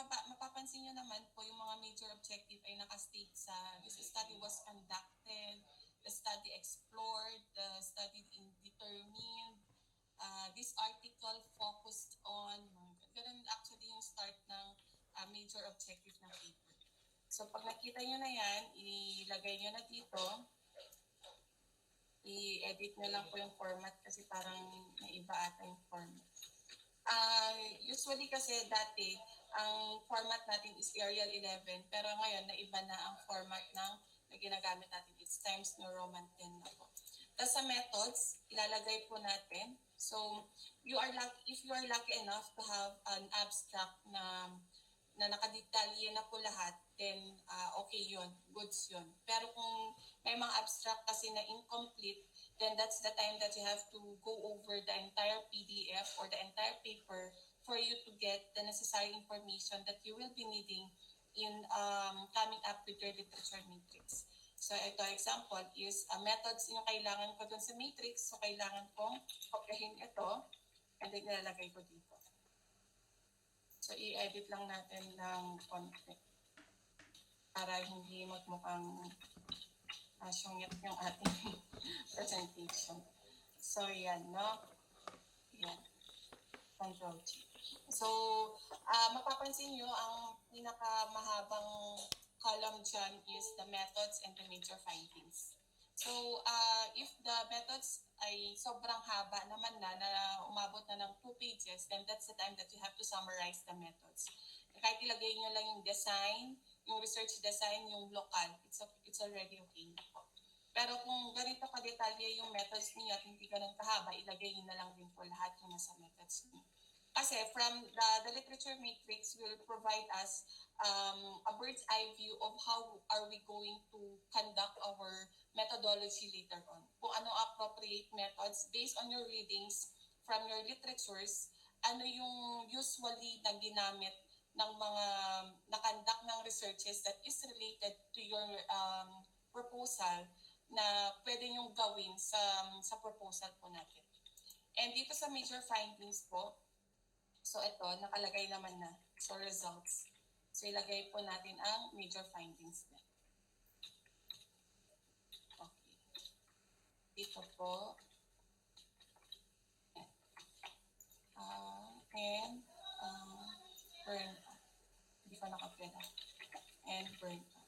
mapapansin nyo naman po yung mga major objective ay nakastate sa this study was conducted, the study explored, the study determined, this article focused on, ganun actually yung start ng major objective ng paper. So pag nakita nyo na yan, ilagay nyo na dito, i-edit nyo lang po yung format kasi parang naiba ata yung format. Usually kasi dati, ang format natin is Arial 11, pero ngayon naiba na ang format na ginagamit natin. It's Times New Roman 10 na po. Tapos sa methods, ilalagay po natin. So, if you are lucky enough to have an abstract na nakadetalye na po lahat, then okay yun, goods yun. Pero kung may mga abstract kasi na incomplete, then that's the time that you have to go over the entire PDF or the entire paper for you to get the necessary information that you will be needing in coming up with your literature matrix. So ito example is methods yung kailangan ko dun sa matrix. So kailangan kong kopyahin ito and then nilalagay ko dito. So i-edit lang natin ng konti para hindi magmukhang sungit yung ating presentation. So yan, no? Yan. Control G. So, mapapansin nyo, ang pinakamahabang column dyan is the methods and the major findings. So, if the methods ay sobrang haba naman na umabot na ng 2 pages, then that's the time that you have to summarize the methods. Kahit ilagay nyo lang yung design, yung research design, yung local, it's already okay na po. Pero kung ganito ka-detalye yung methods niyo at hindi ganun kahaba, ilagay nyo na lang din po lahat yung nasa methods niyo. Kasi from the literature matrix will provide us a bird's eye view of how are we going to conduct our methodology later on. Kung ano appropriate methods based on your readings from your literatures, ano yung usually na ginamit ng mga na-conduct ng researches that is related to your proposal na pwede nyong gawin sa proposal po natin. And dito sa major findings po, so ito, nakalagay naman na. So results. So ilagay po natin ang major findings na. Okay. Dito po. And burn up. Hindi ko nakapila. And burn up.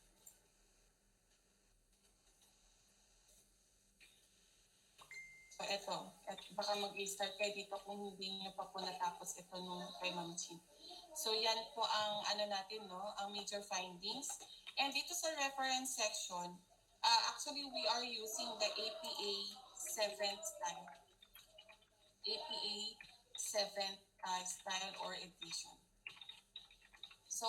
So ito, baka mag-start kayo dito kung hindi nyo pa po natapos ito nung kay Ma'am Chin. So yan po ang ano natin, no, ang major findings. And dito sa reference section, actually we are using the APA 7th style. APA 7th style or edition. So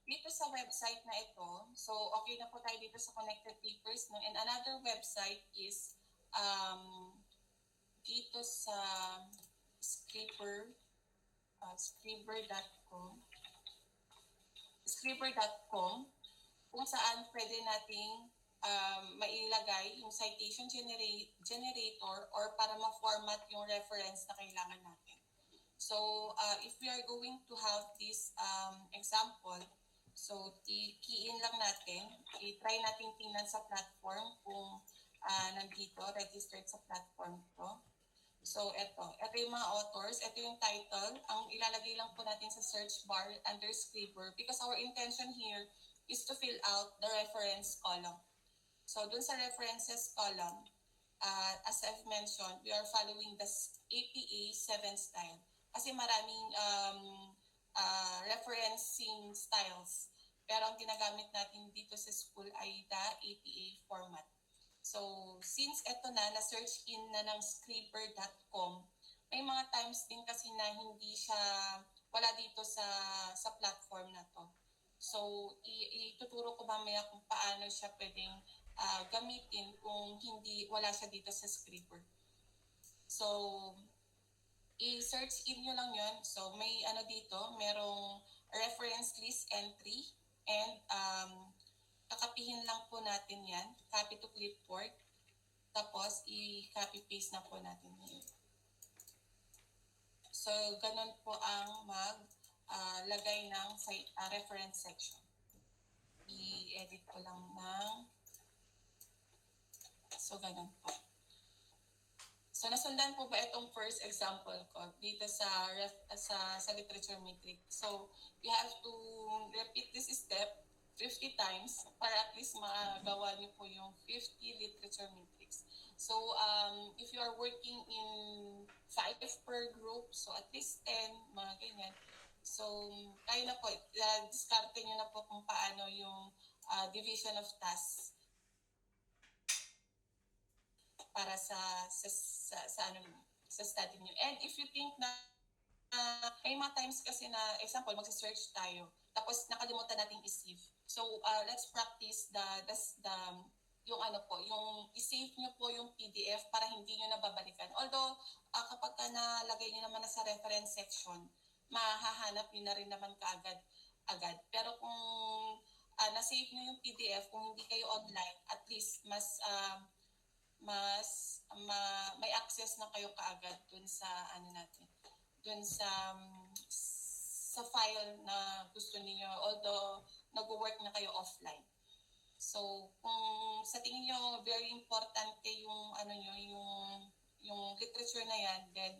dito sa website na ito, so okay na po tayo dito sa connected papers, no? And another website is dito sa scriber.com kung saan pwede nating mailagay yung citation generator or para ma-format yung reference na kailangan natin. So if we are going to have this example, so i-key in lang natin, i-try natin tingnan sa platform kung nandito, registered sa platform ko. So, ito yung mga authors, ito yung title. Ang ilalagay lang po natin sa search bar under Scriber because our intention here is to fill out the reference column. So, dun sa references column, as I've mentioned, we are following the APA 7 style. Kasi maraming referencing styles. Pero ang ginagamit natin dito sa school ay the APA format. So, since ito na-search in na ng scriber.com, may mga times din kasi na hindi siya, wala dito sa platform na to. So, ituturo ko mamaya kung paano siya pwedeng gamitin kung wala siya dito sa Scriber. So, i-search in nyo lang yun. So, may dito, merong reference list entry and kakapihin lang po natin yan, copy to clipboard, tapos i-copy paste na po natin yan. So, ganun po ang lagay ng reference section. I-edit ko lang ng so ganun po. So nasundan po ba itong first example ko dito sa literature matrix? So you have to repeat this step 50 times para at least magawa niyo po yung 50 literature matrix. So if you are working in 5 per group, so at least 10, mga ganyan. So kayo na po, diskarte niyo na po kung paano yung division of tasks para sa study niyo. And if you think na may mga times kasi na example magse-search tayo tapos nakalimutan nating i-save. So let's practice yung yung i-save niyo po yung PDF para hindi niyo nababalikan. Although kapag nalagay niyo naman na sa reference section, mahahanap niyo na rin naman kaagad. Pero kung na-save niyo yung PDF, kung hindi kayo online, at least may access na kayo kaagad dun sa dun sa file na gusto niyo, although nag-work na kayo offline. So kung sa tingin niyo very importante yung yung literature na yan, then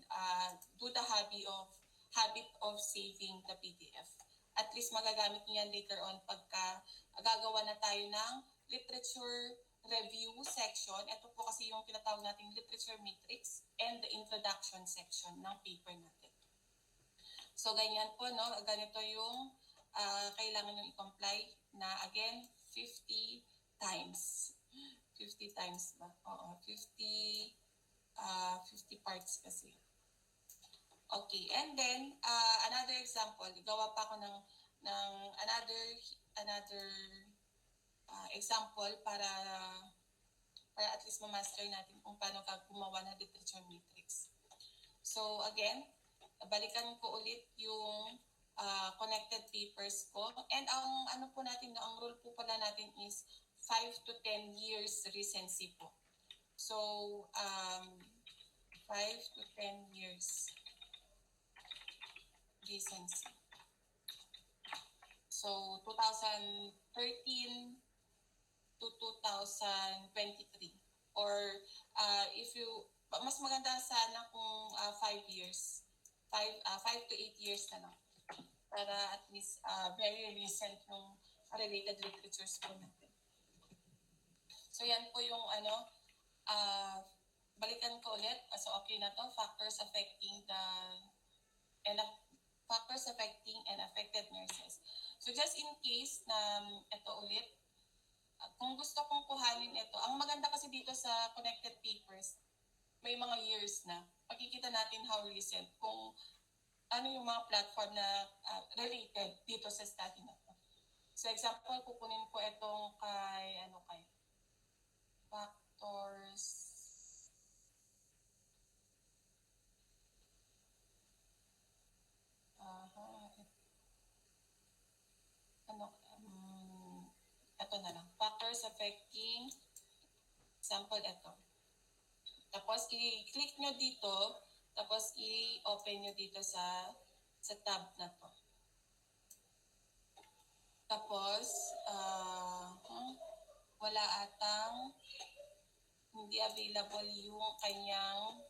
do the habit of saving the PDF. At least magagamit niyo yan later on pagka gagawa na tayo ng literature review section. Ito po kasi yung tinatawag nating literature matrix and the introduction section ng paper natin. So ganyan po, no? Ganito yung kailangan yung i-comply na again 50 times. 50 times ba? Oo, 50 parts kasi. Okay, and then another example, gawa pa ako ng another example para at least ma-master natin kung paano gumawa ng literature matrix. So again, balikan ko ulit yung connected papers ko. And ang po natin, ang rule po pala natin is 5 to 10 years recency po. So 5 to 10 years recency. So 2013 to 2023. Or if you, mas maganda sana kung 5 years. 5 to 8 years na lang. Para at least very recent yung related literatures po natin. So yan po yung balikan ko ulit. So okay na to, factors affecting and affected nurses. So just in case na ito ulit, kung gusto kong kuhanin ito, ang maganda kasi dito sa connected papers, may mga years na. Makikita natin how recent, kung ano yung mga platform na related dito sa study na to. So example, kukunin ko itong kay factors ito na lang. Factors affecting, example ito. Tapos i-click nyo dito, tapos i-open nyo dito sa tab na to. Tapos, wala atang hindi available yung kanyang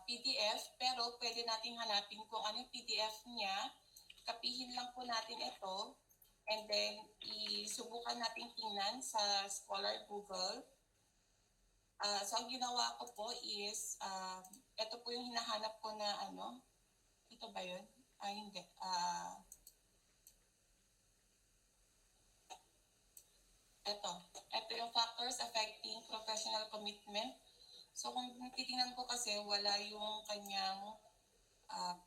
PDF, pero pwede nating hanapin kung ano yung PDF niya. Kapihin lang po natin ito, and then isubukan natin tingnan sa Scholar Google. So ang ginawa ko po is, ito po yung hinahanap ko na ito ba yun? Hindi. Ito yung factors affecting professional commitment. So kung titingnan ko kasi, wala yung kanyang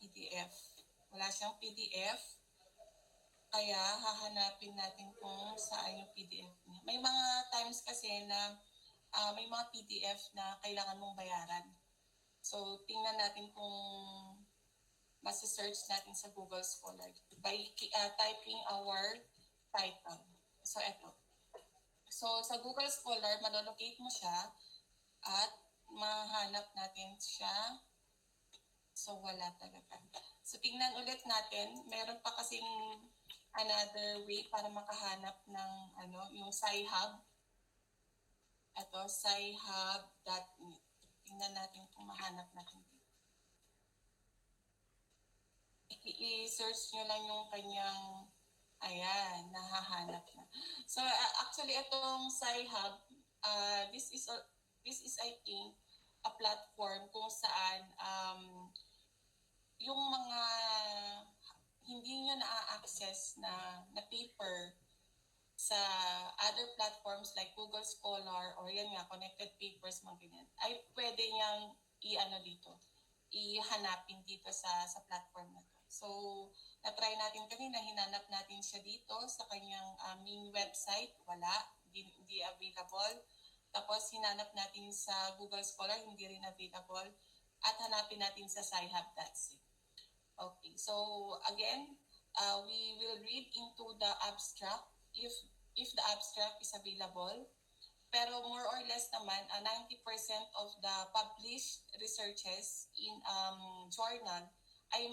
PDF. Wala siyang PDF. Kaya hahanapin natin kung saan yung PDF niya. May mga times kasi na may mga PDF na kailangan mong bayaran. So tingnan natin kung mas-search natin sa Google Scholar by typing our title. So ito. So sa Google Scholar, malolocate mo siya at mahanap natin siya. So wala talaga. So tingnan ulit natin, meron pa kasing another way para makahanap ng yung Sci-Hub. Ito, sci-hub.net. Tingnan natin kung mahanap natin dito. I-search nyo lang yung kanyang, ayan, nahahanap na. So actually itong Sci-Hub, this is I think a platform kung saan yung mga hindi nyo na-access na paper sa other platforms like Google Scholar or yan nga, Connected Papers, mga ganyan, ay pwede niyang ihanapin dito sa platform na to. So, na-try natin kanina, hinanap natin siya dito sa kanyang main website, wala, hindi available. Tapos, hinanap natin sa Google Scholar, hindi rin available. At hanapin natin sa sci-hub.ca. Okay, so again, we will read into the abstract if the abstract is available. Pero more or less naman, 90% of the published researches in journal ay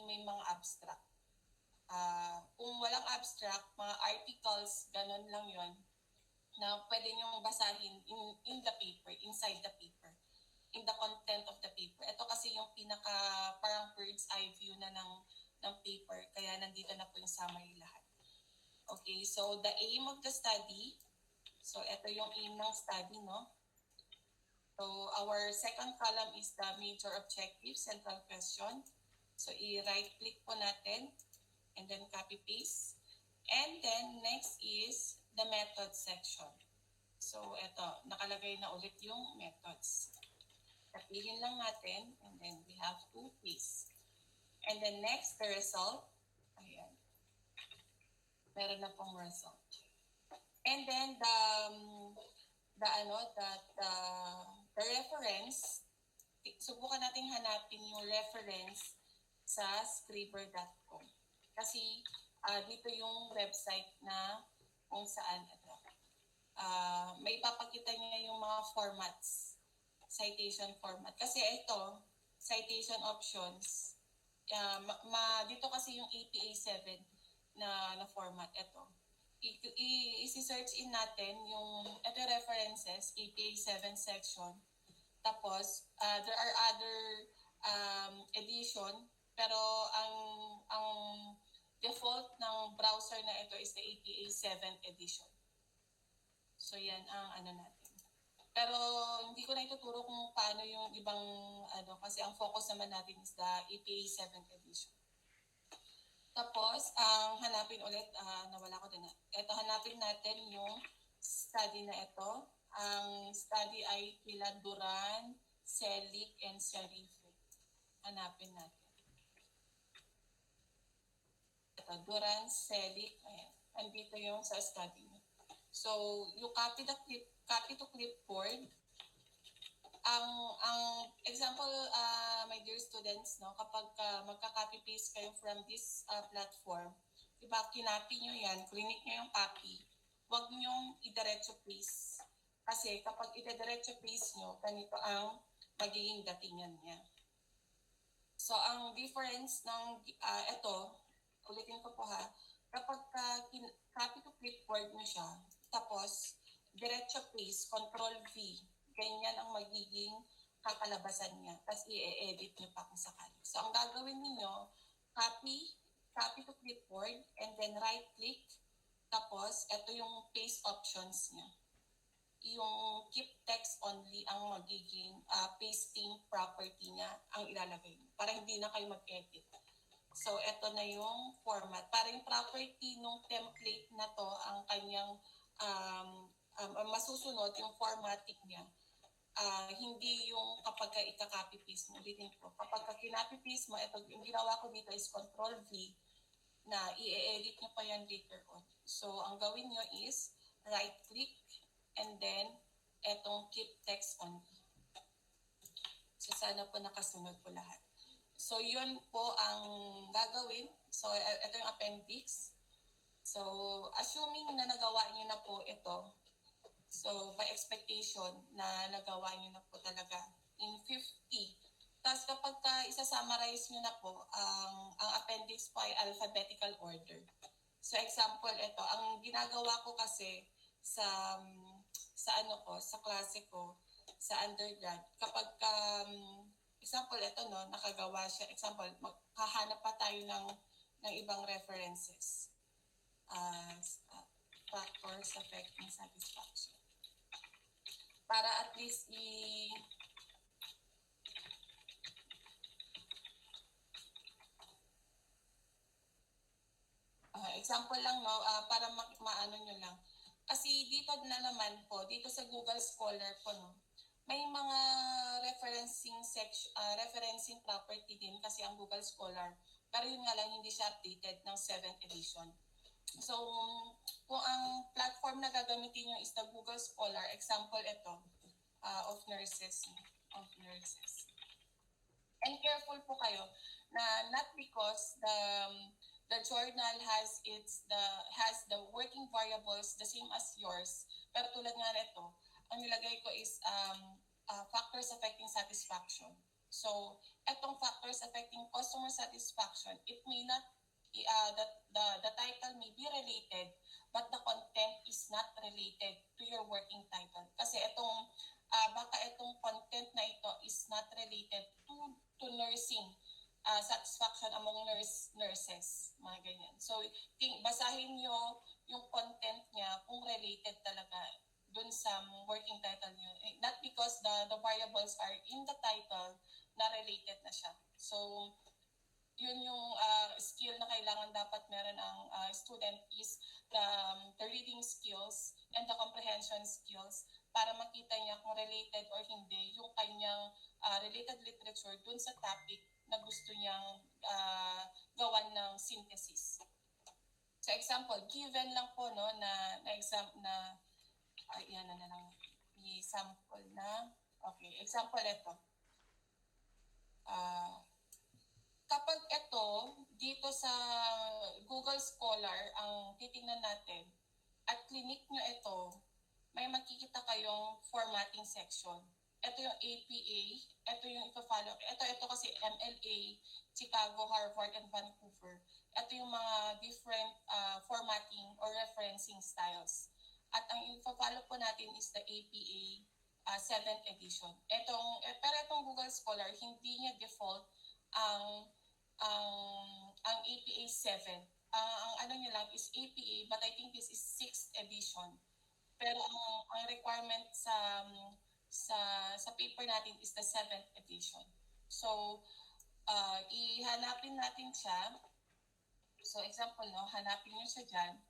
may mga abstract. Kung walang abstract, mga articles, ganun lang yon na pwede nyo basahin in the paper, inside the paper, in the content of the paper. Ito kasi yung pinaka parang bird's eye view na ng paper, kaya nandito na po yung summary lahat. Okay, so the aim of the study, so ito yung aim ng study, no? So our second column is the major objective, central question. So i-right click po natin and then copy paste. And then next is the method section. So ito, nakalagay na ulit yung methods. Tapilin lang natin and then we have to paste. And then next, the result. Ayan. Meron na pong result. And then the reference, subukan natin hanapin yung reference sa scriber.com. Kasi dito yung website na kung saan may papakita niya yung mga formats, citation format. Kasi ito, citation options, dito kasi yung APA 7 na format. Ito, i-search in natin yung ito references, APA 7 section. Tapos, there are other edition, pero ang default ng browser na ito is the APA 7 edition. So, yan ang natin. Pero, hindi ko na ituturo kung paano yung ibang, kasi ang focus naman natin is the APA 7 edition. Tapos, hanapin ulit, nawala ko din. Ito, hanapin natin yung study na ito. Ang study ay kila Duran, Selig, and Sharife. Hanapin natin. Ito, Duran, Selig, ayan. Andito yung sa study. So, you copy to clipboard. Ang example, my dear students, no, kapag magka-copy paste kayo from this platform, diba, kinopy nyo yan, clinic nyo yung copy, huwag nyo i-diretso paste. Kasi kapag i-diretso paste nyo, ganito ang magiging datingan niya. So, ang difference ng ito, ulitin ko po ha, kapag copy to clipboard nyo siya, tapos diretso paste, control V, ganyan ang magiging kakalabasan niya. Tapos i-edit niyo pa kung sakali. So, ang gagawin niyo, copy to clipboard, and then right-click. Tapos, ito yung paste options niya. Yung keep text only ang magiging pasting property niya ang ilalagay niyo. Para hindi na kayo mag-edit. So, ito na yung format. Para yung property ng template na to, ang kanyang masusunod, yung formatting niya. Hindi yung kapag ika-copy paste mo. Ulitin ko. Kapag kinopy paste mo, ito, yung ginawa ko dito is Control V na i-edit nyo pa yan later on. So, ang gawin nyo is right-click and then etong keep text only. So, sana po nakasunod po lahat. So, yun po ang gagawin. So, ito yung appendix. So, assuming na nagawa nyo na po ito, so, by expectation na nagawa nyo na po talaga in 50. Tapos kapag isasama summarize nyo na po, ang appendix po ay alphabetical order. So example, ito, ang ginagawa ko kasi sa klase ko, sa undergrad, kapag example, ito no, nakagawa siya, example, maghahanap pa tayo ng ibang references. Factors affecting satisfaction. Para at least example lang no, para maano nyo lang. Kasi dito na naman po, dito sa Google Scholar po no, may mga referencing property din kasi ang Google Scholar. Pero yun nga lang, hindi siya updated ng 7th edition. So, kung ang platform na gagamitin nyo is the Google Scholar, example ito, of nurses. And careful po kayo na not because the journal has the working variables the same as yours, pero tulad nga nito, ang nilagay ko is factors affecting satisfaction. So, etong factors affecting customer satisfaction, it may not the title may be related, but the content is not related to your working title. Kasi baka itong content na ito is not related to nursing satisfaction among nurses, mga ganyan. So, basahin nyo yung content niya kung related talaga dun sa working title nyo. Not because the variables are in the title na related na siya. So, yun yung skill na kailangan dapat meron ang student is the reading skills and the comprehension skills para makita niya kung related or hindi yung kanyang related literature dun sa topic na gusto niyang gawan ng synthesis. So example, given lang po no na example na yan na lang i-sample na. Okay, example ito. Kapag ito, dito sa Google Scholar, ang titingnan natin, at clinic nyo ito, may makikita kayong formatting section. Ito yung APA, ito yung ipa-follow. Ito kasi MLA, Chicago, Harvard, and Vancouver. Ito yung mga different formatting or referencing styles. At ang ipa-follow po natin is the APA 7th edition. Pero itong Google Scholar, hindi niya default ang APA 7. Ang ano niya lang is APA, but I think this is 6th edition. Pero ang requirement sa paper natin is the 7th edition. So, ihanapin natin siya. So, example, no, hanapin nyo siya dyan.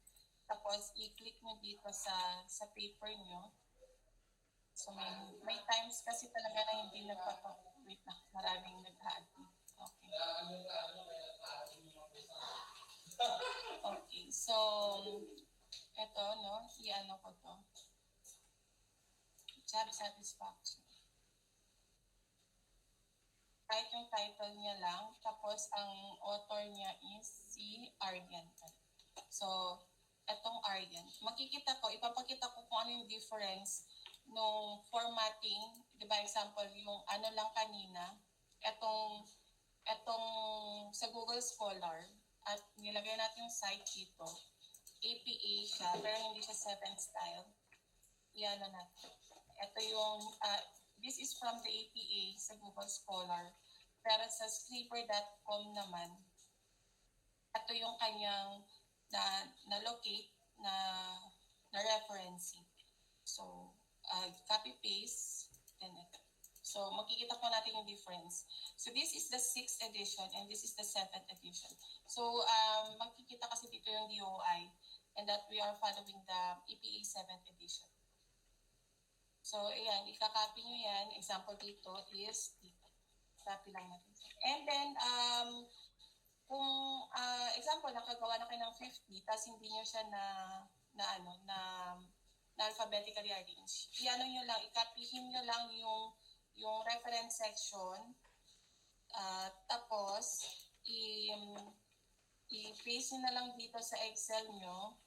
Tapos, i-click nyo dito sa paper nyo. So, may times kasi talaga na hindi wait na, maraming nag-admit. Okay. Okay, so, eto, no, i-ano ko to. Job satisfaction. Kahit yung title niya lang, tapos ang author niya is si Aryan. So, etong Aryan. Ipapakita ko kung ano yung difference nung formatting, di ba example, yung ano lang kanina, etong sa Google Scholar, at nilagay natin yung site dito, APA siya, pero hindi siya 7th style. Yan na natin. Ito yung, this is from the APA sa Google Scholar. Pero sa Scriber.com naman, ito yung kanyang na-locate na referencing. So, copy-paste, then ito. So, makikita po natin yung difference. So, this is the 6th edition and this is the 7th edition. So, makikita kasi dito yung DOI and that we are following the EPA 7th edition. So, ayan, ikakopy nyo yan. Example dito is dito. Copy lang natin. And then, kung, example, nakagawa na kayo ng 50, tapos hindi nyo siya na alphabetically arranged. Iano nyo lang, ikapihin nyo lang yung reference section, tapos, i-paste nyo na lang dito sa Excel nyo,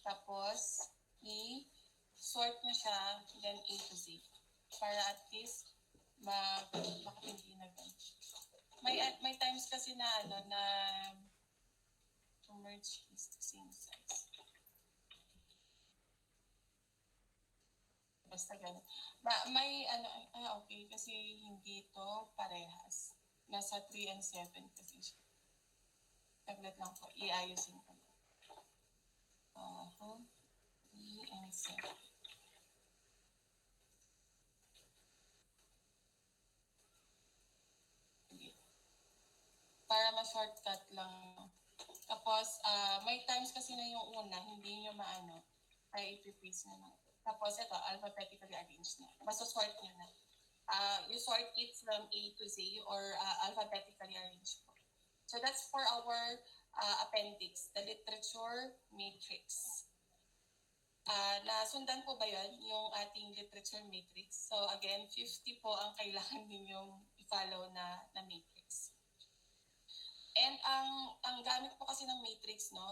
tapos, sort nyo siya, then A to Z. Para at least, bakit hindi na ganun. na to merge is the same size. Basta ganun. May okay, kasi hindi to parehas. Nasa 3 and 7 kasi siya. Taglat lang po, iayusin ko. 3 and 7. Para ma-shortcut lang. Tapos, may times kasi na yung una, hindi nyo maano, ay i-paste nyo lang. Tapos, ito, alphabetically arranged na. Basta sort nyo na. You sort it from A to Z or alphabetically arranged po. So, that's for our appendix, the literature matrix. Nasundan po ba yun, yung ating literature matrix? So, again, 50 po ang kailangan ninyong i-follow na matrix. And ang gamit po kasi ng matrix, no,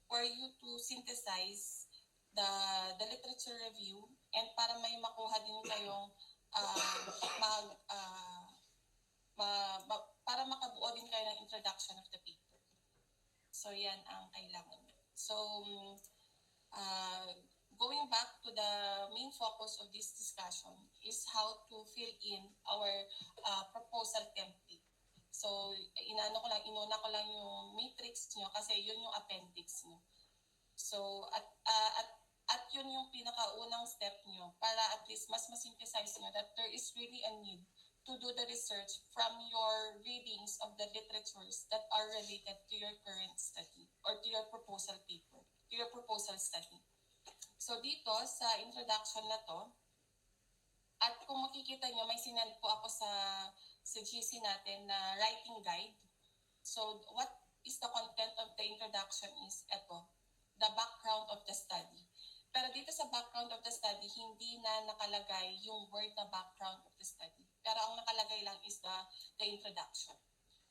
for you to synthesize the literature review and para may makuha din kayong para makabuo din kayo ng introduction of the paper. So yan ang kailangan. So going back to the main focus of this discussion is how to fill in our proposal template. So, inuna ko lang yung matrix nyo kasi yun yung appendix nyo. So, at yun yung pinakaunang step nyo para at least mas ma-synthesize nyo that there is really a need to do the research from your readings of the literatures that are related to your current study or to your proposal paper, to your proposal study. So, dito sa introduction na to, at kung makikita nyo, may sinend po ako sa GC natin na writing guide. So, what is the content of the introduction is ito, the background of the study. Pero dito sa background of the study, hindi na nakalagay yung word na background of the study. Pero ang nakalagay lang is the introduction.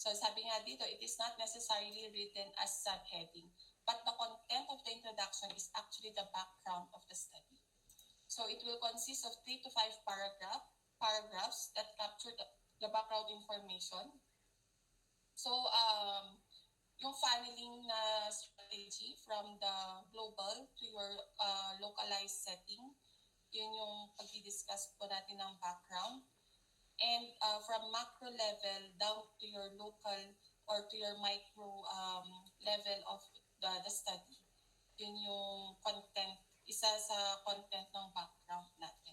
So, sabi nga dito, it is not necessarily written as subheading, but the content of the introduction is actually the background of the study. So, it will consist of 3 to 5 paragraphs that capture the background information. So, yung funneling na strategy from the global to your localized setting, yun yung pag-discuss po natin ng background. And from macro level down to your local or to your micro level of the study, yun yung content, isa sa content ng background natin.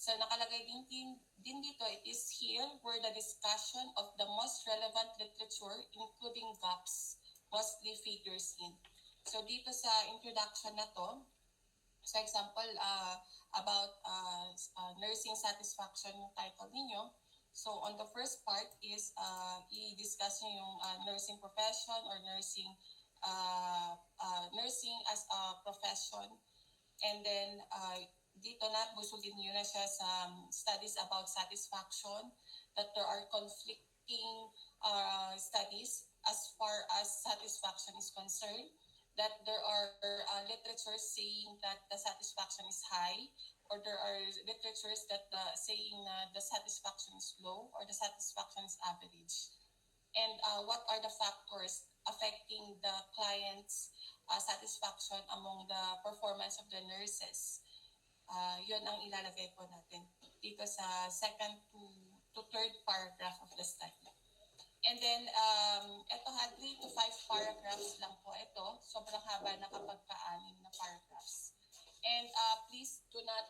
So nakalagay din dito, it is here where the discussion of the most relevant literature, including gaps, mostly figures in. So dito sa introduction na to, for example, about nursing satisfaction yung title ninyo. So on the first part is i-discuss nyo yung nursing profession or nursing as a profession. And then dito na busugin nyo na siya sa studies about satisfaction, that there are conflicting studies as far as satisfaction is concerned, that there are literatures saying that the satisfaction is high, or there are literatures that saying the satisfaction is low or the satisfaction is average. And what are the factors affecting the client's satisfaction among the performance of the nurses? Yun ang ilalagay po natin dito sa second to third paragraph of the study. And then, ito 3 to 5 paragraphs lang po ito. Sobrang haba na kapag ka-6 na paragraphs. And please do not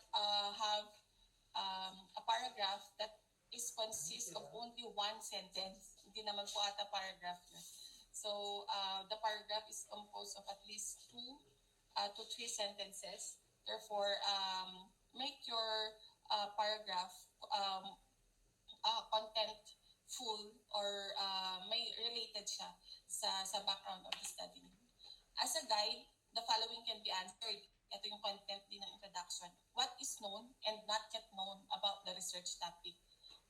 have a paragraph that is consists of only one sentence. Hindi naman po ata paragraph na. So, the paragraph is composed of at least 2 to 3 sentences. Therefore, make your paragraph contentful or may related siya sa background of the study. As a guide, the following can be answered. Ito yung content din ng introduction. What is known and not yet known about the research topic?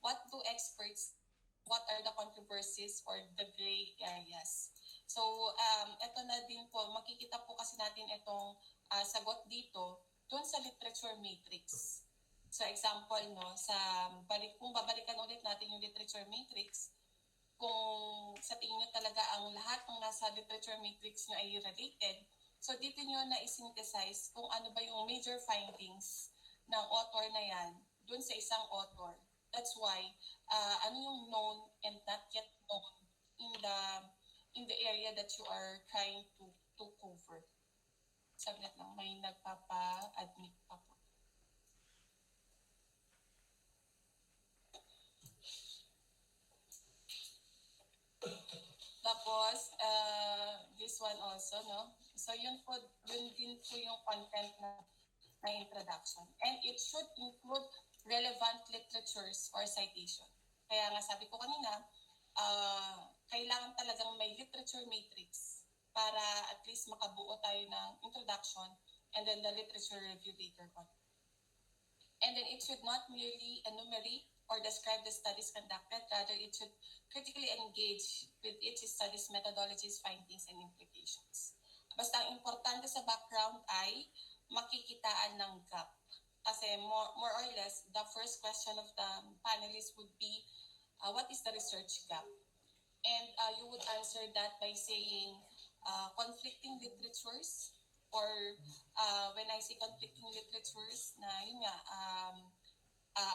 What do experts, what are the controversies or the gray areas? So, ito na din po, makikita po kasi natin itong sagot dito doon sa literature matrix. So example, no, kung babalikan ulit natin yung literature matrix, kung sa tingin nyo talaga ang lahat ng nasa literature matrix nyo ay related. So dito nyo na-synthesize kung ano ba yung major findings ng author na yan dun sa isang author. That's why ano yung known and not yet known in the area that you are trying to cover. Saglit lang, may nagpapa-admit pa po. Tapos, this one also, no? So, yun din po yung content na introduction. And it should include relevant literatures or citation. Kaya nga sabi ko kanina, kailangan talagang may literature matrix para at least makabuo tayo ng introduction and then the literature review later on. And then it should not merely enumerate or describe the studies conducted, rather it should critically engage with each study's methodologies, findings, and implications. Basta ang importante sa background ay makikitaan ng gap. Kasi more or less, the first question of the panelists would be, what is the research gap? And you would answer that by saying conflicting literatures, or when I say conflicting literatures, na yun nga,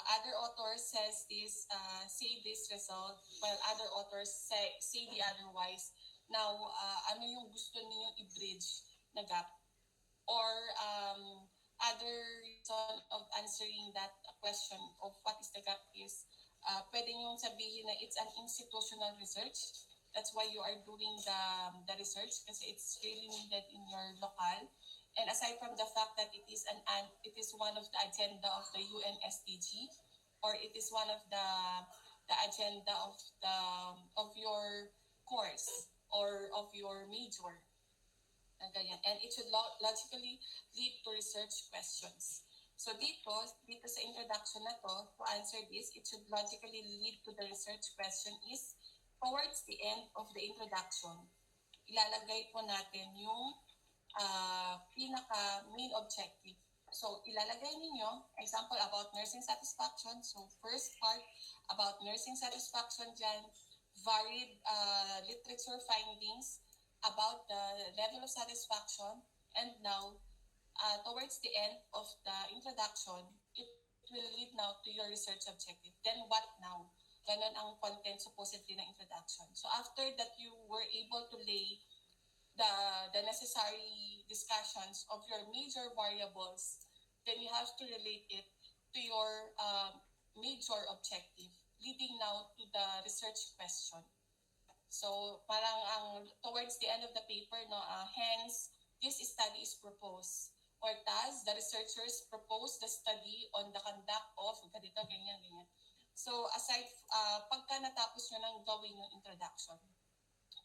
other authors say this result, while other authors say the otherwise. Now, ano yung gusto niyo i-bridge na gap? Or other reason of answering that question of what is the gap is, pwede nyo sabihin na it's an institutional research. That's why you are doing the research, kasi it's really needed in your local. And aside from the fact that it is one of the agenda of the UN SDG, or it is one of the agenda of your course or of your major. And it should logically lead to research questions. So dito sa introduction na to answer this, it should logically lead to the research question is, towards the end of the introduction, ilalagay po natin yung pinaka-main objective. So, ilalagay ninyo, example, about nursing satisfaction. So, first part, about nursing satisfaction dyan, varied literature findings about the level of satisfaction. And now, towards the end of the introduction, it will lead now to your research objective. Then, what now? Ganon ang content supposedly ng introduction. So, after that you were able to lay the necessary discussions of your major variables, then you have to relate it to your major objective, leading now to the research question. So parang towards the end of the paper, no, hence this study is proposed, or thus the researchers propose the study on the conduct of ganito, ganyan. So aside, pagka natapos nyo nang gawin yung introduction,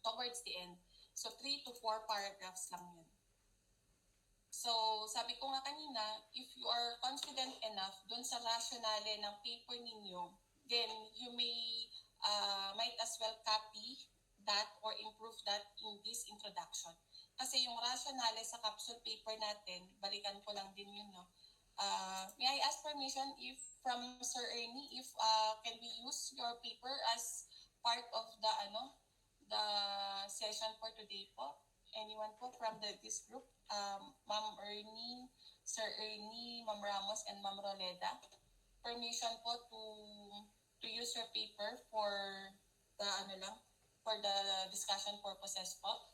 towards the end, so 3 to 4 paragraphs lang yun. So, sabi ko nga kanina, if you are confident enough dun sa rationale ng paper ninyo, then you might as well copy that or improve that in this introduction. Kasi yung rationale sa capsule paper natin, balikan ko lang din yun, no? May I ask permission from Sir Ernie if can we use your paper as part of the session for today po? Anyone po from this group? Ma'am Ernie, Sir Ernie, Ma'am Ramos, and Ma'am Roleda. Permission po to use your paper for the discussion purposes po.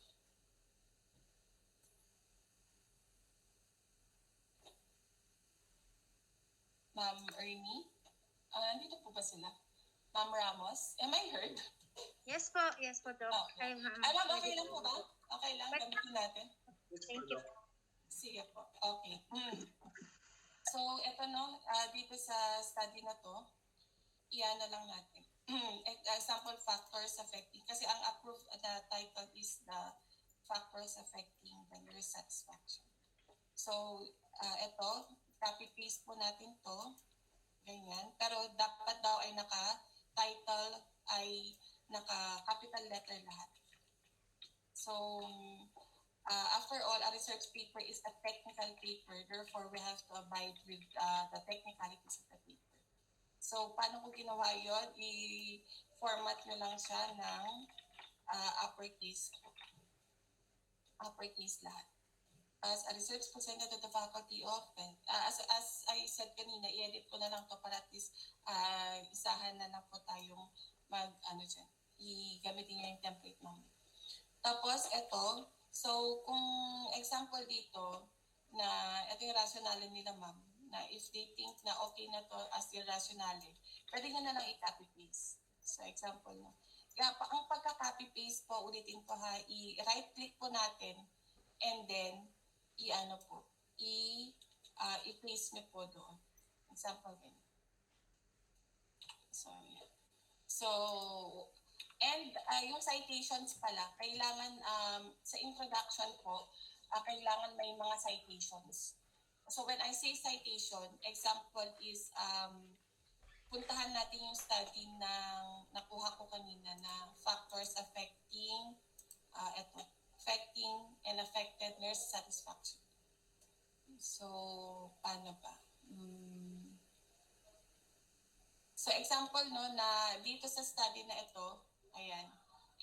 Ma'am Ernie, nandito po ba sila? Ma'am Ramos, am I heard? Yes po, Doc. Okay. Ma'am, okay lang po ba? Okay lang, gamitin natin. Thank you. Sige po, okay. So, ito no, dito sa study na to, iyan na lang natin. Example factors affecting, kasi ang approved na title is the factors affecting the nurse satisfaction. So, ito, copy-paste po natin to, ganyan. Pero dapat daw ay naka-title, ay naka-capital letter lahat. So, after all, a research paper is a technical paper. Therefore, we have to abide with the technicalities of the paper. So, paano ko ginawa yun? format nyo lang siya ng uppercase lahat. As a research presented to the faculty of, as I said kanina, i-edit ko na lang to para at least isahan na lang po tayong gamitin nyo yung template namin. Tapos, ito, so kung example dito, na ito yung rationale nila ma'am, na if they think na okay na to as your rationale, pwede nyo na lang i-copy-paste. So, example no. Kaya ang pagka-copy paste po, ulitin ko ha, i-right click po natin and then i-paste nyo po doon. Example ganyan. So, and yung citations pala, kailangan sa introduction po, kailangan may mga citations. So when I say citation, example is puntahan natin yung study na nakuha ko kanina na factors affecting and affected nurse satisfaction. So, paano ba? So, example no, na dito sa study na ito, ayan,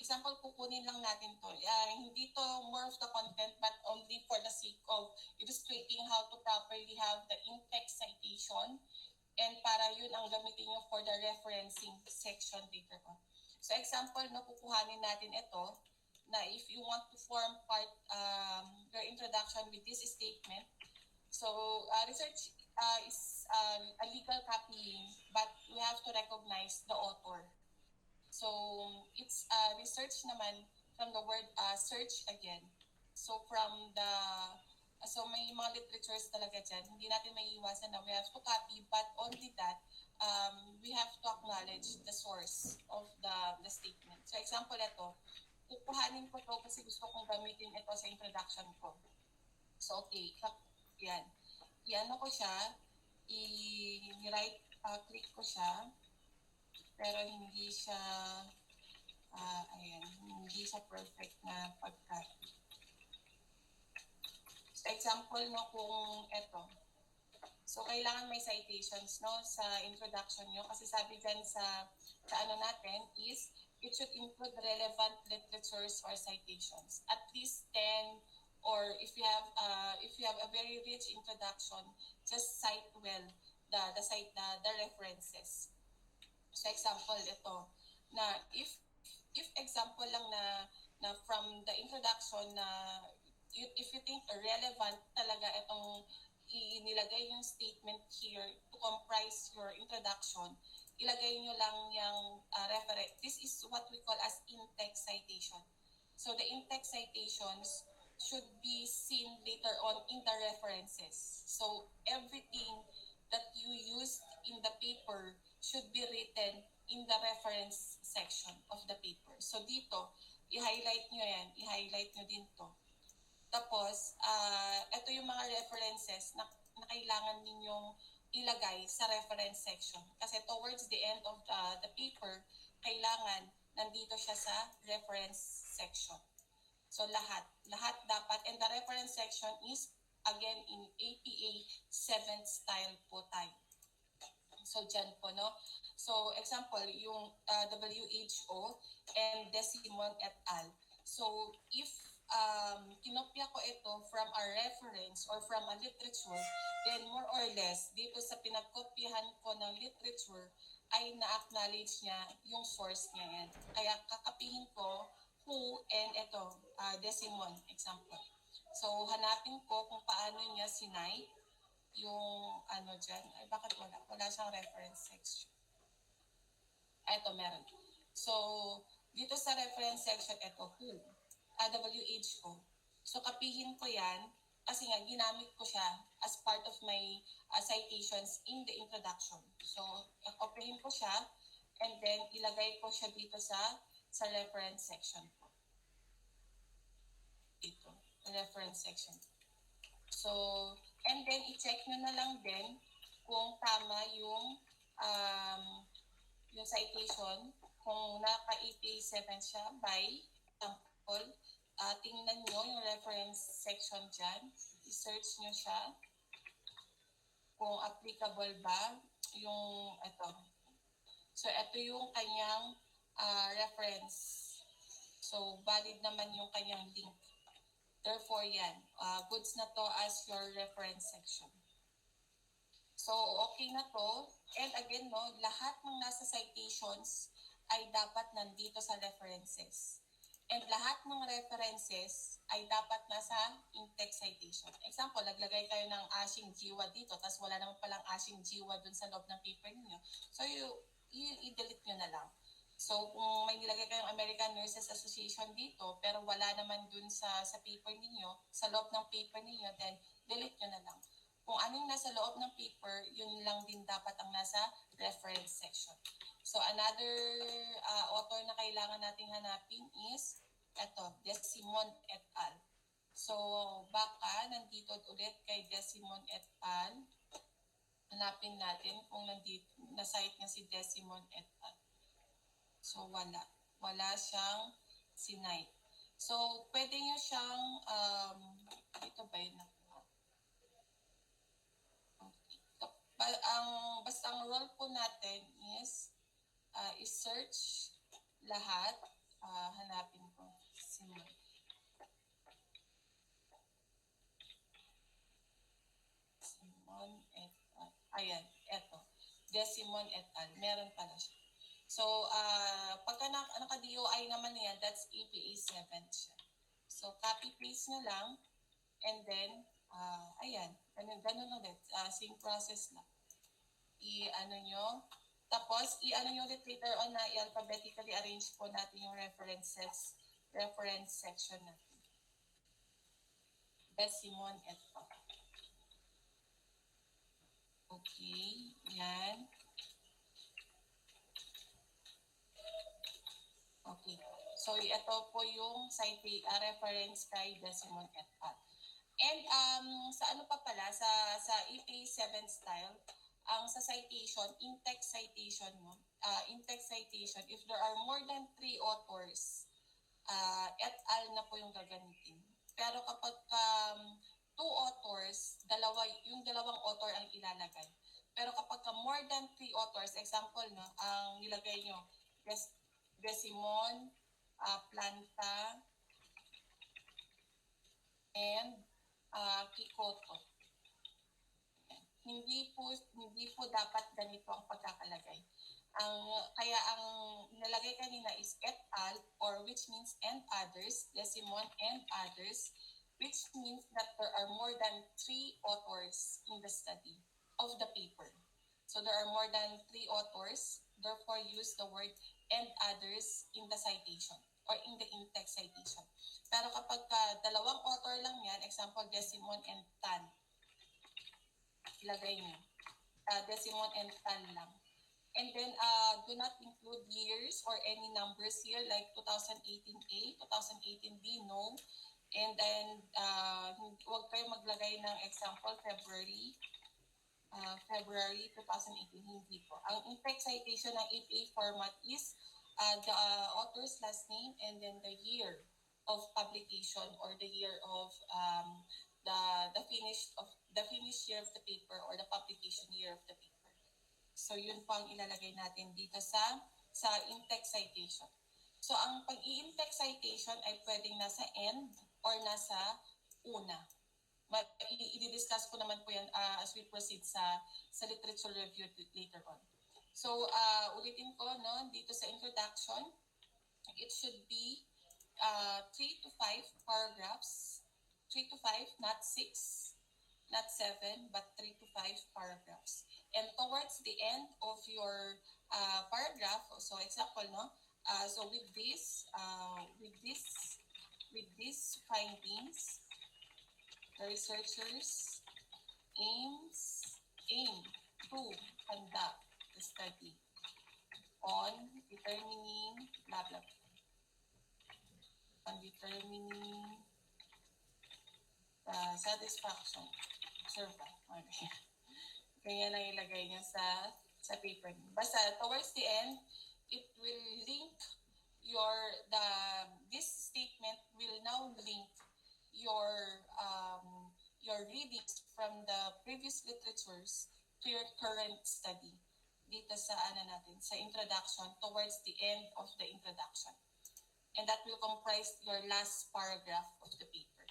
example, kukunin lang natin to. Hindi to more of the content but only for the sake of illustrating how to properly have the in-text citation and para yun ang gamitin nyo for the referencing section later on. So, example, no, kukuhanin natin ito na if you want to form part your introduction with this statement. So, research is a legal copying, but we have to recognize the author. So, it's research naman from the word search again. So, may mga literatures talaga dyan. Hindi natin may iwasan na we have to copy, but only that, we have to acknowledge the source of the statement. So, example ito, kukuhanin ko to kasi gusto kong gamitin ito sa introduction ko. So, okay, yan. Yan ako siya, i-right click ko siya, pero hindi siya, hindi siya perfect na pagka. So, example, no, kung ito. So, kailangan may citations, no, sa introduction nyo. Kasi sabi dyan sa ano natin is, it should include relevant literatures or citations. At least 10, or if you have a very rich introduction, just cite well the references. So, example, ito, na if example lang na from the introduction na if you think relevant talaga itong inilagay yung statement here to comprise your introduction, ilagay nyo lang yung reference. This is what we call as in-text citation. So the in-text citations should be seen later on in the references. So everything that you used in the paper should be written in the reference section of the paper. So dito, i-highlight nyo yan. I-highlight nyo din to. Tapos, ito yung mga references na kailangan ninyong ilagay sa reference section. Kasi towards the end of the paper, kailangan nandito siya sa reference section. So, lahat dapat. And the reference section is, again, in APA 7th style po tayo. So, dyan po, no? So, example, yung WHO and Desimon et al. So, if kinopya ko ito from a reference or from a literature, then more or less, dito sa pinagkopyahan ko ng literature, ay na-acknowledge niya yung source niya yan. Kaya kakapihin ko who and ito, Desimon, example. So, hanapin ko kung paano niya sinay yung dyan. Ay, bakit wala? Wala siyang reference section. Ito, meron. So, dito sa reference section, ito, who? WHO. So, kapihin ko yan kasi nga ginamit ko siya as part of my citations in the introduction. So, kapihin ko siya and then ilagay ko siya dito sa reference section ko. Dito, reference section. So, and then i-check nyo na lang din kung tama yung citation, kung naka-APA 7 siya by example. Tingnan nyo yung reference section dyan. I-search nyo siya kung applicable ba yung ito. So, ito yung kanyang reference. So, valid naman yung kanyang link. Therefore, yan. Goods na to as your reference section. So, okay na to. And again, no, lahat ng nasa citations ay dapat nandito sa references. And lahat ng references ay dapat nasa in-text citation. Example, naglagay kayo ng Ashing Jiwa dito, tapos wala naman palang Ashing Jiwa dun sa loob ng paper niyo. So, i-delete nyo na lang. So, kung may nilagay kayong American Nurses Association dito, pero wala naman dun sa paper ninyo, sa loob ng paper ninyo, then delete nyo na lang. Kung anong nasa loob ng paper, yun lang din dapat ang nasa reference section. So, another author na kailangan nating hanapin is, eto, Desimon et al. So, baka nandito ulit kay Desimon et al. Hanapin natin kung nandito, na-cite niya si Desimon et al. So, wala. Wala siyang sinite. So, pwede nyo siyang, dito ba yun nakuha? Okay. Basta ang role po natin is, i-search lahat. Hanapin ko. Simon. Simon et al. Ayan, eto. Desimon et al. Meron pala siya. So, pagka naka-DOI naman yan, that's APA 7 siya. So, copy-paste nyo lang. And then, ayan. Ganun ulit. Same process lang. I-ano nyo. Tapos, i-ano nyo ulit later on na i-alphabetically arrange po natin yung reference section natin. Desimon et al. Okay. Yan. Okay. So, ito po yung reference kay Desimon et al. And sa ano pa pala, sa EPA 7 style, ang sa citation, in-text citation mo, in-text citation, if there are more than 3 authors, et al. Na po yung gagamitin. Pero kapag 2 authors, yung dalawang author ang ilalagay. Pero kapag more than 3 authors, example, no, ang nilagay nyo, Desimon, Planta, and Kikoto. Hindi po dapat ganito ang pagkakalagay. Kaya ang nilagay kanina is et al. Or which means and others, Desimon and others, which means that there are more than 3 authors in the study of the paper. So there are more than 3 authors, therefore use the word and others in the citation or in the in-text citation. Pero kapag dalawang author lang yan, example, Desimon and Tan, ilagay nyo. Desimon and Tan lang. And then, do not include years or any numbers here like 2018A, 2018B, no. And then, huwag kayo maglagay ng example, February 2018, hindi po. Ang in-text citation ng APA format is the author's last name and then the year of publication or the year of the finished year of the paper or the publication year of the paper. So yun po ang ilalagay natin dito sa in-text citation. So ang pag-i-in-text citation ay pwedeng nasa end or nasa una. I-discuss ko naman po yan as we proceed sa literature review later on. So, ulitin ko, no, dito sa introduction, it should be 3 to 5 paragraphs. 3 to 5, not 6, not 7, but 3 to 5 paragraphs. And towards the end of your paragraph, so example, no, so with these findings, the researchers aim to conduct the study on determining blah blah blah. On determining the satisfaction survey. Okay. Kaya lang ilagay niya sa paper. Basta towards the end, it will link this statement will now link your readings from the previous literatures to your current study. dito sa sa introduction, towards the end of the introduction. And that will comprise your last paragraph of the paper.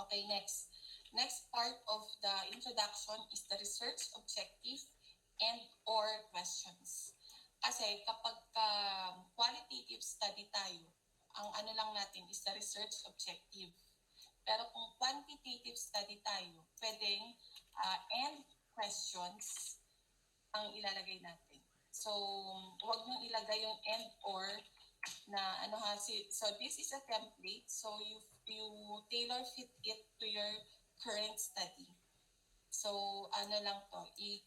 Okay, next. Next part of the introduction is the research objective and or questions. Kasi kapag qualitative study tayo, ang lang natin is the research objective. Pero kung quantitative study tayo, pwedeng and questions ang ilalagay natin. So, huwag nyo ilagay yung and or na so this is a template, so you tailor fit it to your current study. So lang to,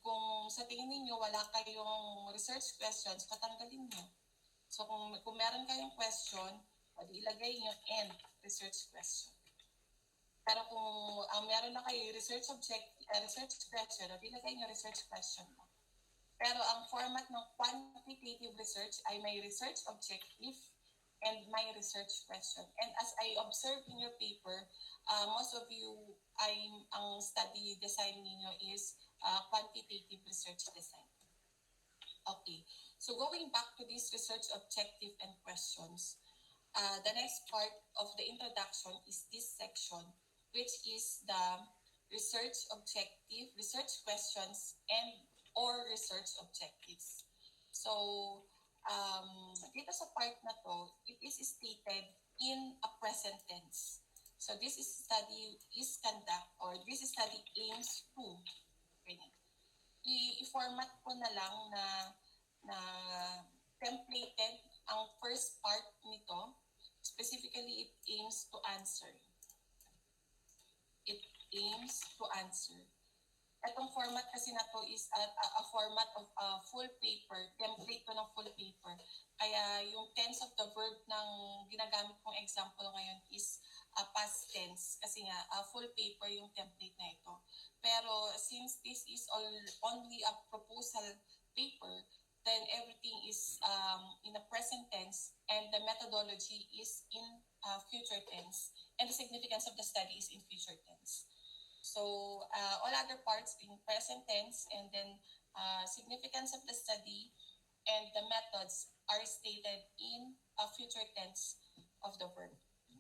kung sa tingin niyo wala kayong research questions, patanggalin niyo. So kung meron kayong question, ilagay niyo and research question. Pero kung meron na kayo research question, ilagay niyo research question mo. Pero ang format ng quantitative research ay may research objective and may research question. And as I observed in your paper, most of you, ang study design niyo is quantitative research design. Okay, so going back to this research objective and questions, the next part of the introduction is this section, which is the research objective, research questions, and or research objectives. So, dito sa part na to, it is stated in a present tense. So, this study is conduct or this study aims to. I-format ko na lang na templated ang first part nito. Specifically, it aims to answer. It aims to answer. Itong format kasi na to is a format of a full paper, template to ng full paper. Kaya yung tense of the verb ng ginagamit kong example ngayon is past tense kasi nga full paper yung template na ito. Pero since this is only a proposal paper, then everything is in a present tense and the methodology is in future tense and the significance of the study is in future tense. So all other parts in present tense and then significance of the study and the methods are stated in a future tense of the verb.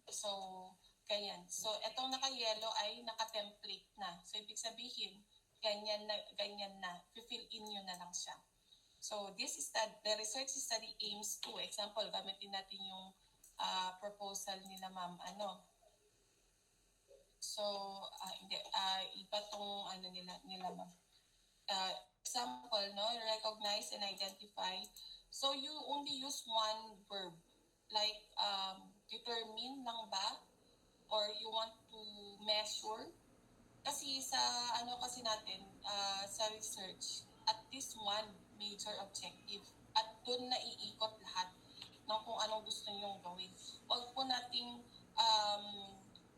So, ganyan. So, etong naka-yellow ay naka-template na. So, ibig sabihin, ganyan na. Fill in nyo na lang siya. So, this is the research study aims to. Example, gamitin natin yung proposal nila ma'am. So, hindi. Iba tong nila ma'am. Example, no? Recognize and identify. So, you only use one verb. Like, determine lang ba? Or you want to measure? Kasi sa kasi natin, sa research, at least one major objective. At doon na iikot lahat ng kung anong gusto niyong gawin. Huwag po nating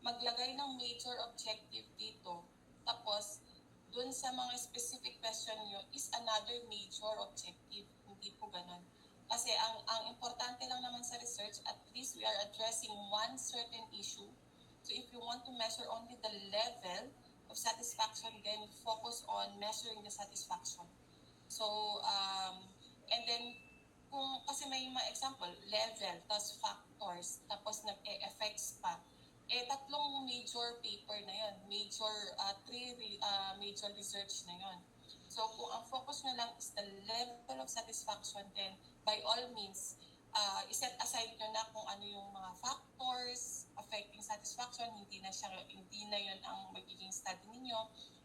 maglagay ng major objective dito. Tapos, doon sa mga specific question nyo is another major objective. Hindi po ganun. Kasi ang importante lang naman sa research, at least we are addressing one certain issue. So if you want to measure only the level of satisfaction, then focus on measuring the satisfaction. So, and then, kasi may mga example, level, tapos factors, tapos nag-effects pa. Tatlong major paper na yun. Three major research na yun. So, kung ang focus nyo lang is the level of satisfaction, then by all means, iset aside nyo na kung ano yung mga factors affecting satisfaction, hindi na yun ang magiging study ninyo.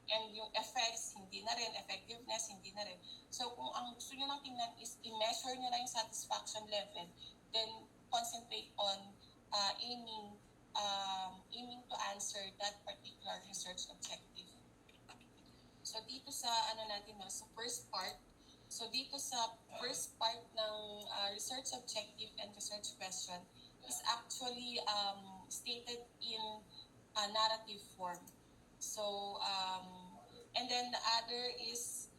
And yung effects, hindi na rin. Effectiveness, hindi na rin. So, kung ang gusto nyo lang tingnan is i-measure nyo lang yung satisfaction level, then concentrate on aiming to answer that particular research objective. So, dito sa sa first part, ng research objective and research question is actually stated in a narrative form. So, and then the other is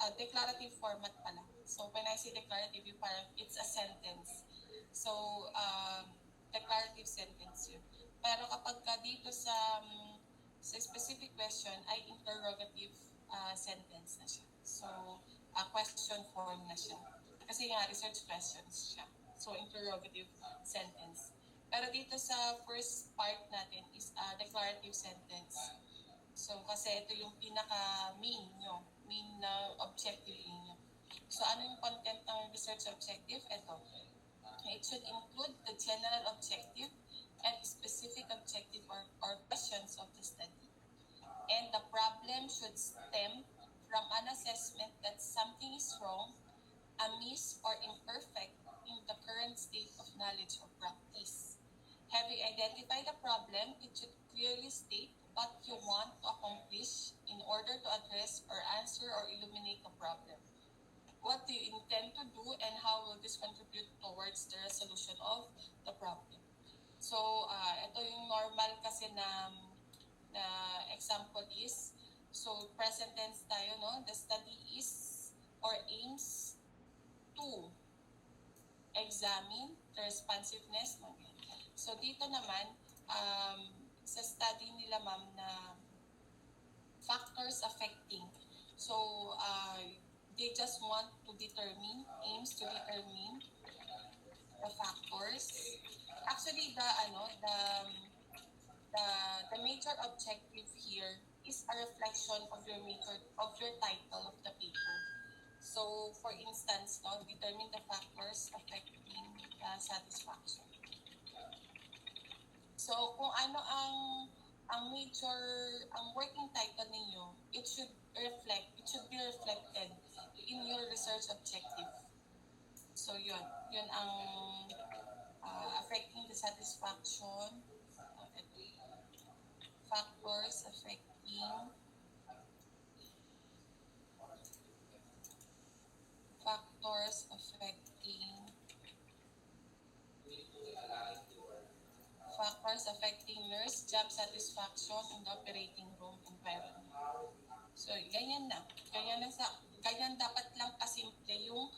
a declarative format pala. So, when I say declarative, it's a sentence. So, declarative sentence yun. Pero kapag dito sa specific question ay interrogative sentence na siya. So, question form na siya. Kasi nga, research questions siya. So, interrogative sentence. Pero dito sa first part natin is declarative sentence. So, kasi ito yung pinaka-main nyo, main na objective niyo. So, ano yung content ng research objective? Ito. It should include the general objective and specific objective or questions of the study. And the problem should stem from an assessment that something is wrong, amiss, or imperfect in the current state of knowledge or practice. Having identified the problem, it should clearly state what you want to accomplish in order to address or answer or illuminate the problem. What do you intend to do and how will this contribute towards the resolution of the problem? So, ito yung normal kasi na example is, so present tense tayo, no? The study is or aims to examine the responsiveness. So, dito naman, sa study nila ma'am na factors affecting. So, they just want to determine, aims to determine the factors. Actually, the major objective here is a reflection of your title of the paper. So, for instance, no, determine the factors affecting satisfaction. So, kung ano ang working title ninyo, it should be reflected in your research objective. So, yun ang affecting the satisfaction, factors affecting nurse job satisfaction in the operating room environment. So, ganyan dapat lang kasimple yung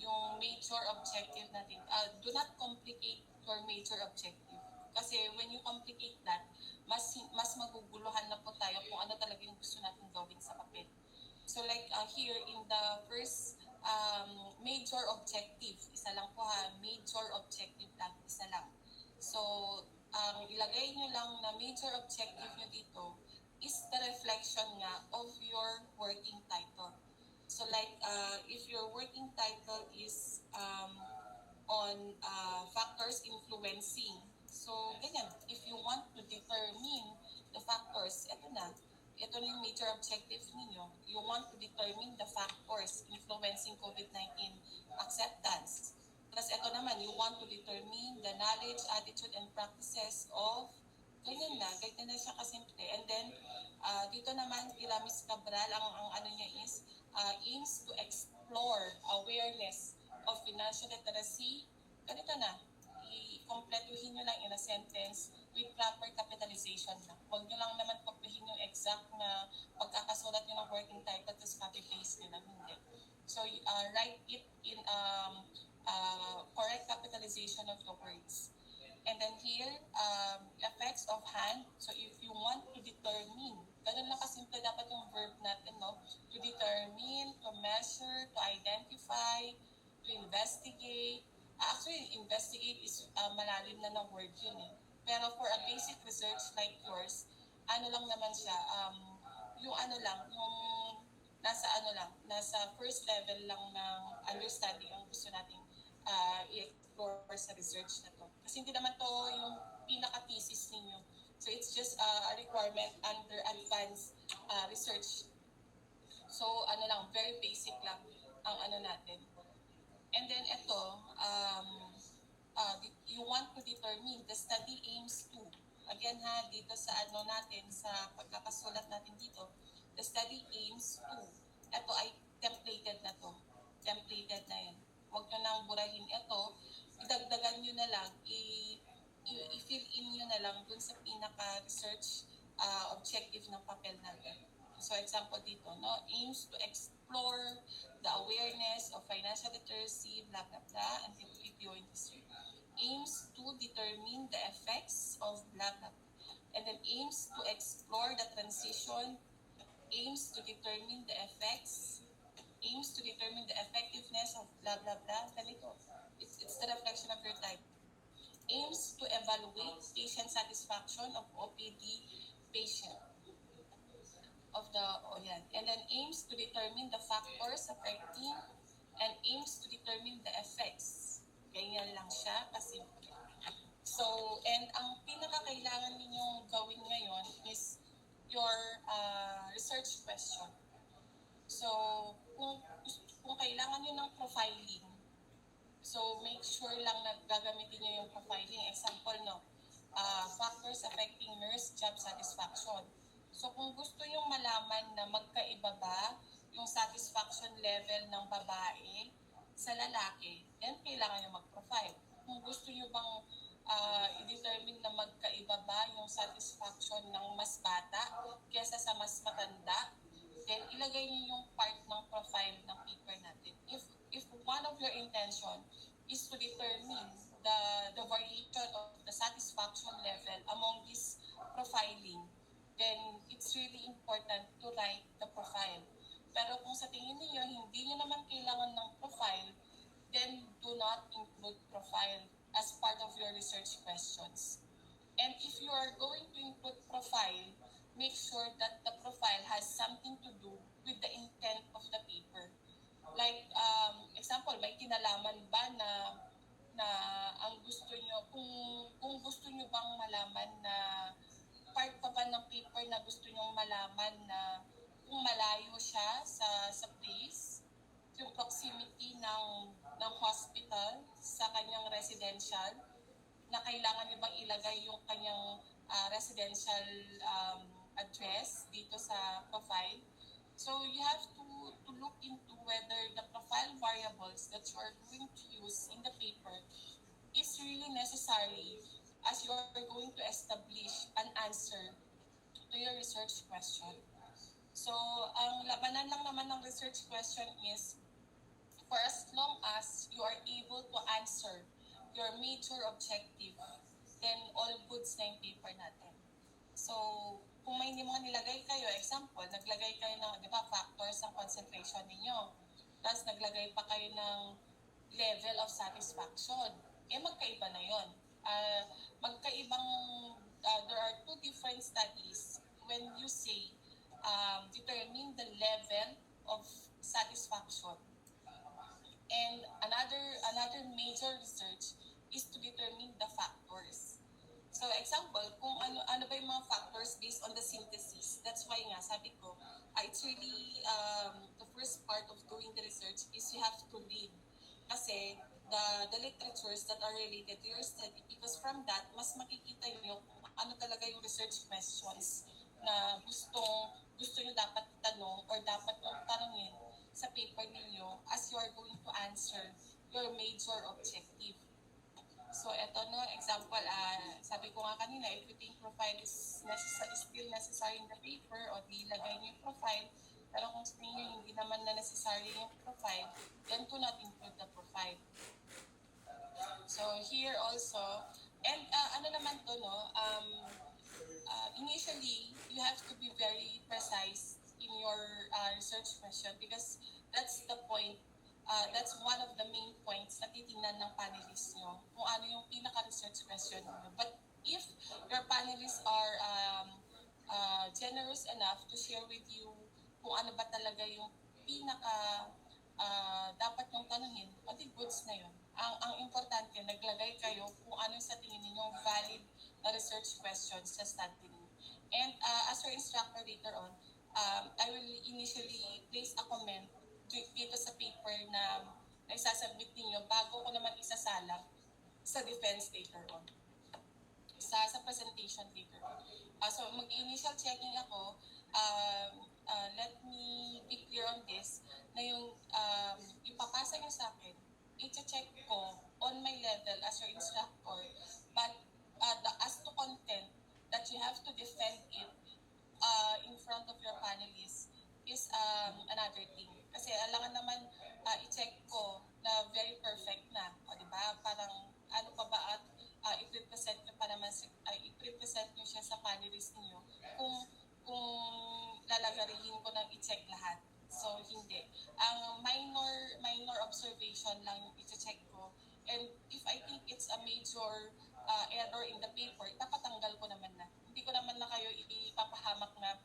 yung major objective natin. Do not complicate your major objective. Kasi when you complicate that, mas maguguluhan na po tayo kung ano talaga yung gusto natin gawin sa papel. So like here in the first major objective, isa lang po major objective lang, isa lang. So, ilagay nyo lang na major objective nyo dito is the reflection nga of your working title. So like, if your working title is on factors influencing, so ganyan, if you want to determine the factors, ito na yung major objective ninyo. You want to determine the factors influencing COVID-19 acceptance. Tapos ito naman, you want to determine the knowledge, attitude, and practices of ganyan na siya kasimple. And then, dito naman, kila Ms. Cabral, ang ano niya is, aims to explore awareness of financial literacy. Ganito na, i-kompletuhin nyo lang in a sentence with proper capitalization lang. Huwag nyo lang naman kopyahin yung exact na pagkakasulat nyo ng working title tapos copy-paste nyo lang. Hindi. So, write it in correct capitalization of the words. And then here, effects of hand. So if you want to determine, ganun lang kasimple dapat yung verb natin, no? To determine, to measure, to identify, to investigate. Actually, investigate is malalim na ng word yun eh. Pero for a basic research like yours, ano lang naman siya, yung nasa first level lang ng understanding ang gusto nating i-explore sa research na to. Kasi hindi naman to yung pinaka-thesis ninyo. So it's just a requirement under advanced research. So very basic lang ang natin. And then ito, you want to determine the study aims to. Again dito sa natin, sa pagkakasulat natin dito, the study aims to. Ito ay templated na to. Templated na yan. Huwag nyo nang burahin ito. Idagdagan nyo na lang, i-fill in nyo na lang dun sa pinaka-research objective ng papel natin. So example dito, no? Aims to explore the awareness of financial literacy, blah, blah, blah, and BPO industry. Aims to determine the effects of blah, blah, blah. And then aims to explore the transition aims to determine the effects, aims to determine the effectiveness of blah blah blah. Ganito. It's the reflection of your type. Aims to evaluate patient satisfaction of OPD patient of the and then aims to determine the factors affecting and aims to determine the effects. Ganyan lang siya kasi. So, and ang pinakakailangan ninyong gawin ngayon is your research question. So, kung kailangan nyo ng profiling, so make sure lang na gagamitin nyo yung profiling. Example, factors affecting nurse job satisfaction. So kung gusto nyo malaman na magkaiba ba yung satisfaction level ng babae sa lalaki, then kailangan nyo mag-profile. Kung gusto nyo bang i-determine na magkaiba ba yung satisfaction ng mas bata kesa sa mas matanda, then ilagay niyo yung part ng profile ng paper natin. If one of your intention is to determine the variation of the satisfaction level among this profiling, then it's really important to write the profile. Pero kung sa tingin niyo hindi niyo naman kailangan ng profile, then do not include profile as part of your research questions. And if you are going to include profile, make sure that the profile has something to do with the intent of the paper. Like, example, may kinalaman ba na ang gusto nyo, kung gusto nyo bang malaman na part pa ba ng paper na gusto nyo malaman na kung malayo siya sa place, yung proximity ng hospital sa kanyang residential, na kailangan nyo bang ilagay yung kanyang residential address dito sa profile. So you have to look into whether the profile variables that you are going to use in the paper is really necessary as you are going to establish an answer to your research question. So ang labanan lang naman ng research question is for as long as you are able to answer your major objective, then all goods na yung paper natin. So, kung may hindi mga nilagay kayo, example, naglagay kayo ng, factors ng concentration ninyo. Tapos naglagay pa kayo ng level of satisfaction. Magkaiba na yon. There are two different studies when you say determine the level of satisfaction. And another major research is to determine the factors. So example, kung ano ba yung mga factors based on the synthesis. That's why nga sabi ko, it's really the first part of doing the research is you have to read. Kasi the literatures that are related to your study, because from that, mas makikita nyo kung ano talaga yung research questions na gusto nyo dapat tanong or dapat nyo tanongin sa paper ninyo as you are going to answer your major objective. So, eto example, sabi ko nga kanina, if you think profile is still necessary in the paper, o di ilagay niyo yung profile, pero kung sa tingin hindi naman na necessary yung profile, then do not include the profile. So, here also, and initially, you have to be very precise in your research question because that's the point. That's one of the main points na titingnan ng panelists nyo, kung ano yung pinaka-research question nyo. But if your panelists are generous enough to share with you kung ano ba talaga yung pinaka dapat nyong tanungin, pati goods na yun. Ang importante, naglagay kayo kung ano sa tingin ninyong valid na research questions sa study niyo. And as your instructor later on, I will initially place a comment dito sa paper na isasubmit ninyo bago ko naman isasalang sa defense later on. Sa presentation later on. So mag-initial checking ako, let me be clear on this, na yung ipapasa nyo sa akin, i-check ko on my level as your instructor, but as to content that you have to defend it in front of your panelists is another thing. Kasi alangan naman i-check ko na very perfect na. O diba? Parang ano pa ba at i-represent nyo pa naman, i-represent nyo siya sa panelists niyo kung lalagarihin ko And if I think it's a major error in the paper, ipapatanggal ko naman na. Hindi ko naman na kayo ipapahamak na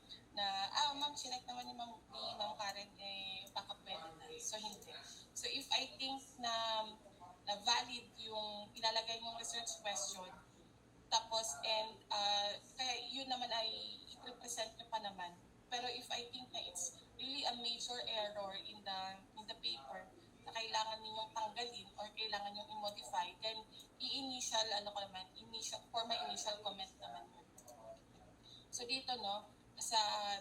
ma'am, chinek naman ni Ma'am Karen, baka pwede na. So, hindi. So, if I think na valid yung ilalagay mong research question, tapos, kaya yun naman ay i-present nyo pa naman. Pero if I think na it's really a major error in the paper na kailangan ninyong tanggalin or kailangan ninyong i-modify, then for my initial comment naman. So dito, no,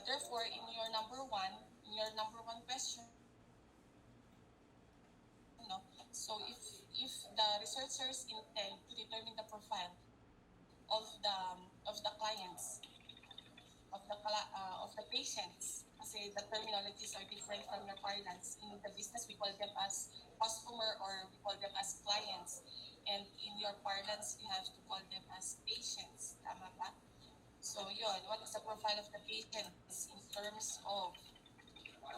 therefore, in your number one question, no, so if the researchers intend to determine the profile of the clients, of the patients, kasi the terminologies are different from your parlance. In the business, we call them as customer or we call them as clients. And in your parlance, you have to call them as patients. Tama ba? So yun, what is the profile of the patients in terms of...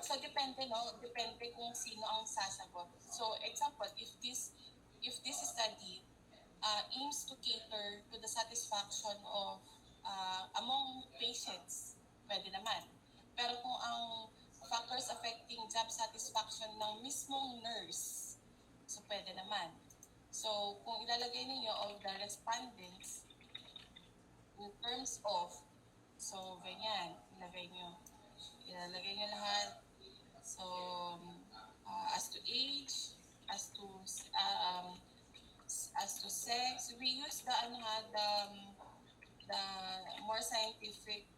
So depende, no? Depende kung sino ang sasagot. So example, if this study aims to cater to the satisfaction of among patients, pwede naman. Pero kung ang factors affecting job satisfaction ng mismong nurse, so pwede naman. So kung ilalagay ninyo of the respondents in terms of, so ganyan, ilalagay nyo lahat. So as to age, as to sex, we use the more scientific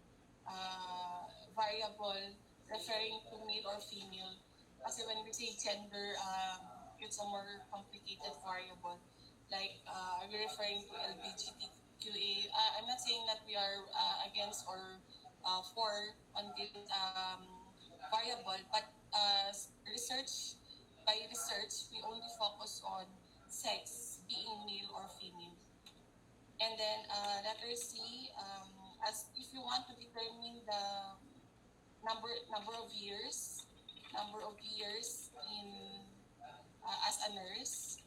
variable referring to male or female. Kasi when we say gender, it's a more complicated variable. Like, are we referring to LGBTQA? I'm not saying that we are against or for on this variable, but by research, we only focus on sex, being male or female. And then letter C, as if you want to determine the number of years in as a nurse,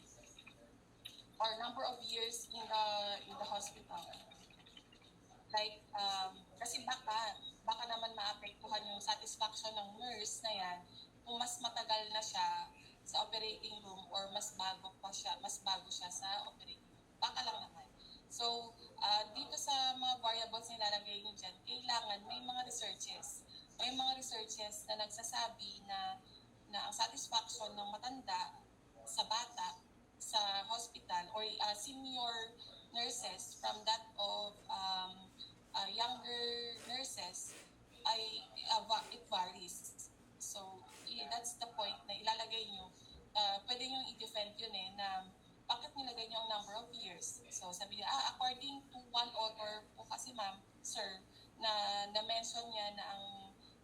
or number of years in the hospital. Like kasi baka naman maapektuhan yung satisfaction ng nurse na yan kung mas matagal na siya sa operating room or mas bago siya sa operating room. Baka lang naman. So, dito sa mga variables na ilalagay nyo dyan, kailangan may mga researches na nagsasabi na ang satisfaction ng matanda sa bata sa hospital or senior nurses from that of younger nurses it varies. So, that's the point na ilalagay nyo. Pwede nyo i-defend yun na bakit nilagay niyo ang number of years? So, sabi niya, according to one author po kasi ma'am, sir, na mention niya na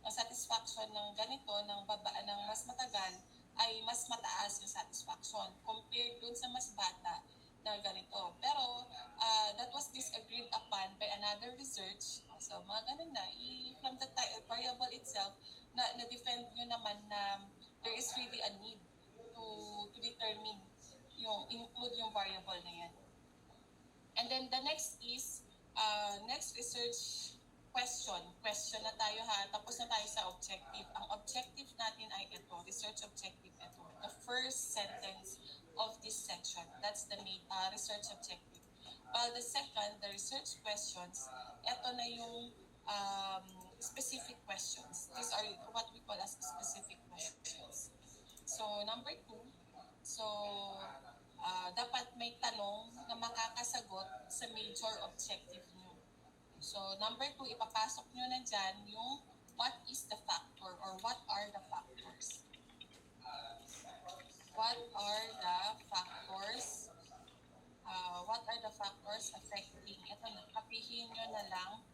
ang satisfaction ng ganito, ng mas matagal, ay mas mataas yung satisfaction compared dun sa mas bata na ganito. Pero, that was disagreed upon by another research. So, mga ganun na, from the variable itself, na-defend nyo naman na there is really a need to determine include yung variable na yan. And then the next is, next research question na tayo ha, tapos na tayo sa objective. Ang objective natin ay ito, research objective ito. The first sentence of this section, that's the main research objective. While the second, the research questions, ito na yung specific questions. These are what we call as specific questions. So number 2, dapat may tanong na makakasagot sa major objective nyo. So, number 2, ipapasok nyo na dyan yung what is the factor or what are the factors. What are the factors affecting? Ito na, kapihin nyo na lang.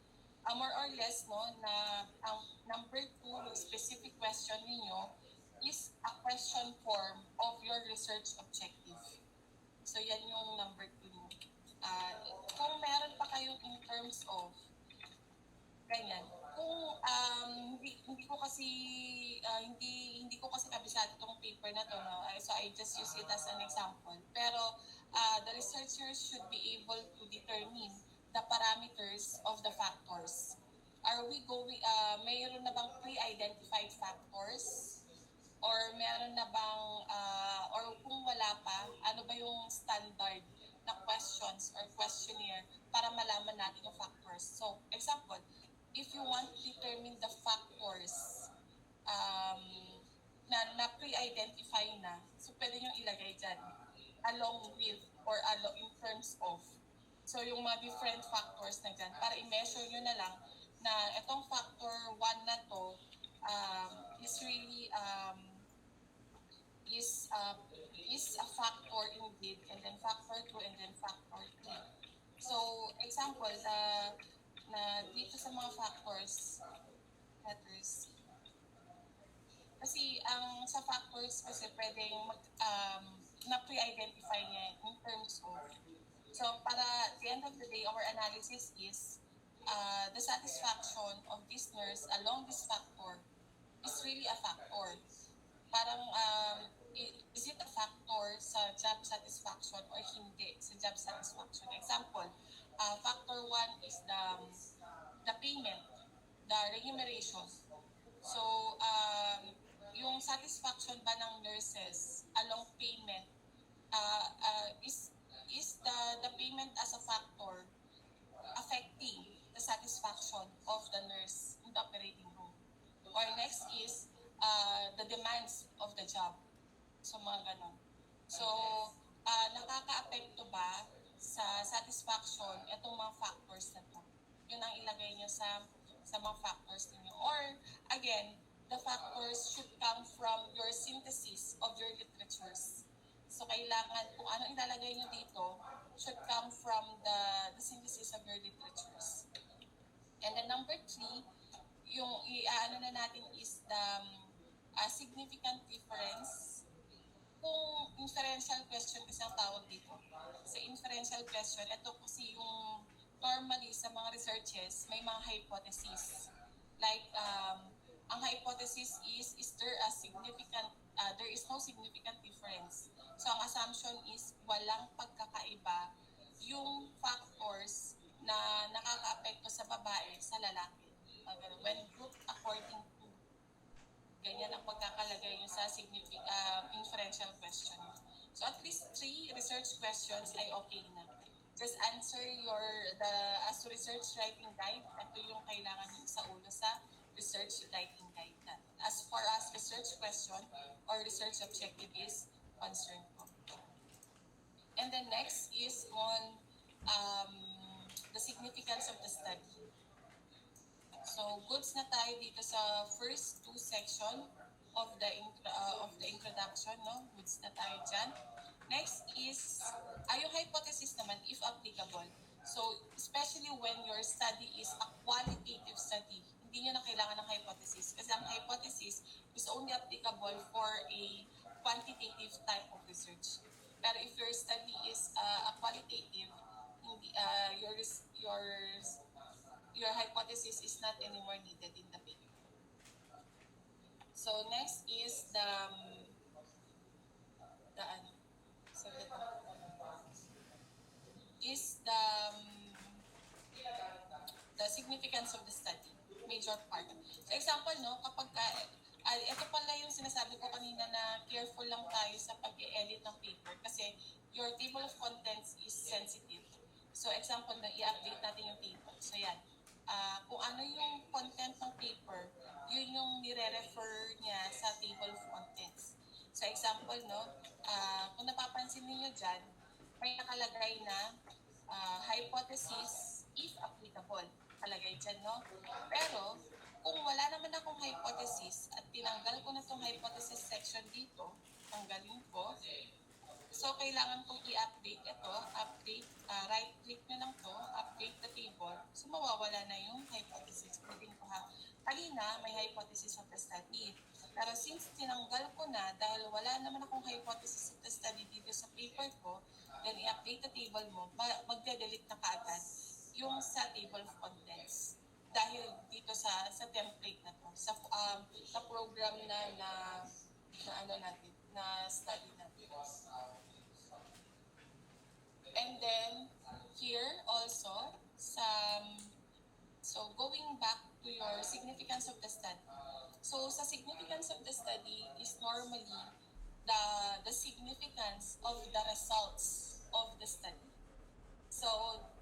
More or less, no, na ang number 2, specific question niyo is a question form of your research objective. So, yan yung number 2. Kung meron pa kayo in terms of ganyan, kung hindi ko kasi kabisado itong paper na to, no? So I just use it as an example. Pero users should be able to determine the parameters of the factors. Are we going, mayroon na bang pre-identified factors? Or meron na bang, or kung wala pa, ano ba yung standard na questions or questionnaire para malaman natin yung factors? So, example, if you want to determine the factors na pre-identify na, so pwede nyo ilagay dyan along with or in terms of. So, yung mga different factors na dyan, para i-measure nyo na lang na itong factor 1 na to is really is a factor indeed, and then factor 2, and then factor 3. So, example, na dito sa mga factors, letters, kasi ang sa factors kasi pwedeng na pre-identify niya in terms of. So, para at the end of the day, our analysis is the satisfaction of this nurse along this factor is really a factor. Parang, is it a factor sa job satisfaction or hindi sa job satisfaction? Example, factor 1 is the payment, the remuneration. So, yung satisfaction ba ng nurses along payment is the payment as a factor affecting the satisfaction of the nurse in the operating room? Or next is the demands of the job. So, mga ganon. So, nakaka-apekto ba sa satisfaction itong mga factors na to? Yun ang ilagay nyo sa mga factors ninyo. Or, again, the factors should come from your synthesis of your literatures. So, kailangan, kung ano ilalagay nyo dito, should come from the synthesis of your literatures. And then number 3, yung ano na natin is the significant difference. Kung inferential question kasi ang tawag dito. Sa inferential question, ito kasi yung normally sa mga researches, may mga hypothesis. Like, ang hypothesis is there a significant, there is no significant difference. So, ang assumption is walang pagkakaiba yung factors na nakaka-apekto sa babae sa lalaki. When grouped according to, ganyan ang pagkakalagay nyo sa inferential question. So at least 3 research questions ay okay na. Just answer as to research writing guide, ito yung kailangan nyo sa ulo sa research writing guide na. As far as research question or research objective is concerned po. And then next is on the significance of the study. So, goods na tayo dito sa first 2 section of the introduction, no? Goods na tayo dyan. Next is, yung hypothesis naman, if applicable. So, especially when your study is a qualitative study, hindi nyo na kailangan ng hypothesis. Kasi ang hypothesis is only applicable for a quantitative type of research. Pero if your study is a qualitative, hindi, your hypothesis is not anymore needed in the paper. So next is the significance of the study, major part. So example, no, kapag ito pala yung sinasabi ko kanina na careful lang tayo sa pag-edit ng paper kasi your table of contents is sensitive. So example, na i-update natin yung table. So yan. Kung ano yung content ng paper, yun yung nire-refer niya sa table of contents. So example, no, kung napapansin niyo dyan, may nakalagay na hypothesis if applicable. Nakalagay dyan, no? Pero, kung wala naman akong hypothesis at tinanggal ko na itong hypothesis section dito, tanggalin ko, so kailangan kong i-update ito, right-click nyo lang to, update the table, so mawawala na yung hypothesis. Pwedeng ko ha. Kanina, may hypothesis of the study. Pero since tinanggal ko na, dahil wala naman akong hypothesis of the study dito sa paper ko, then i-update the table mo, magde-delete na kaagad yung sa table of contents. Dahil dito sa template na to, sa program na study natin. And then, So sa significance of the study is normally the significance of the results of the study. So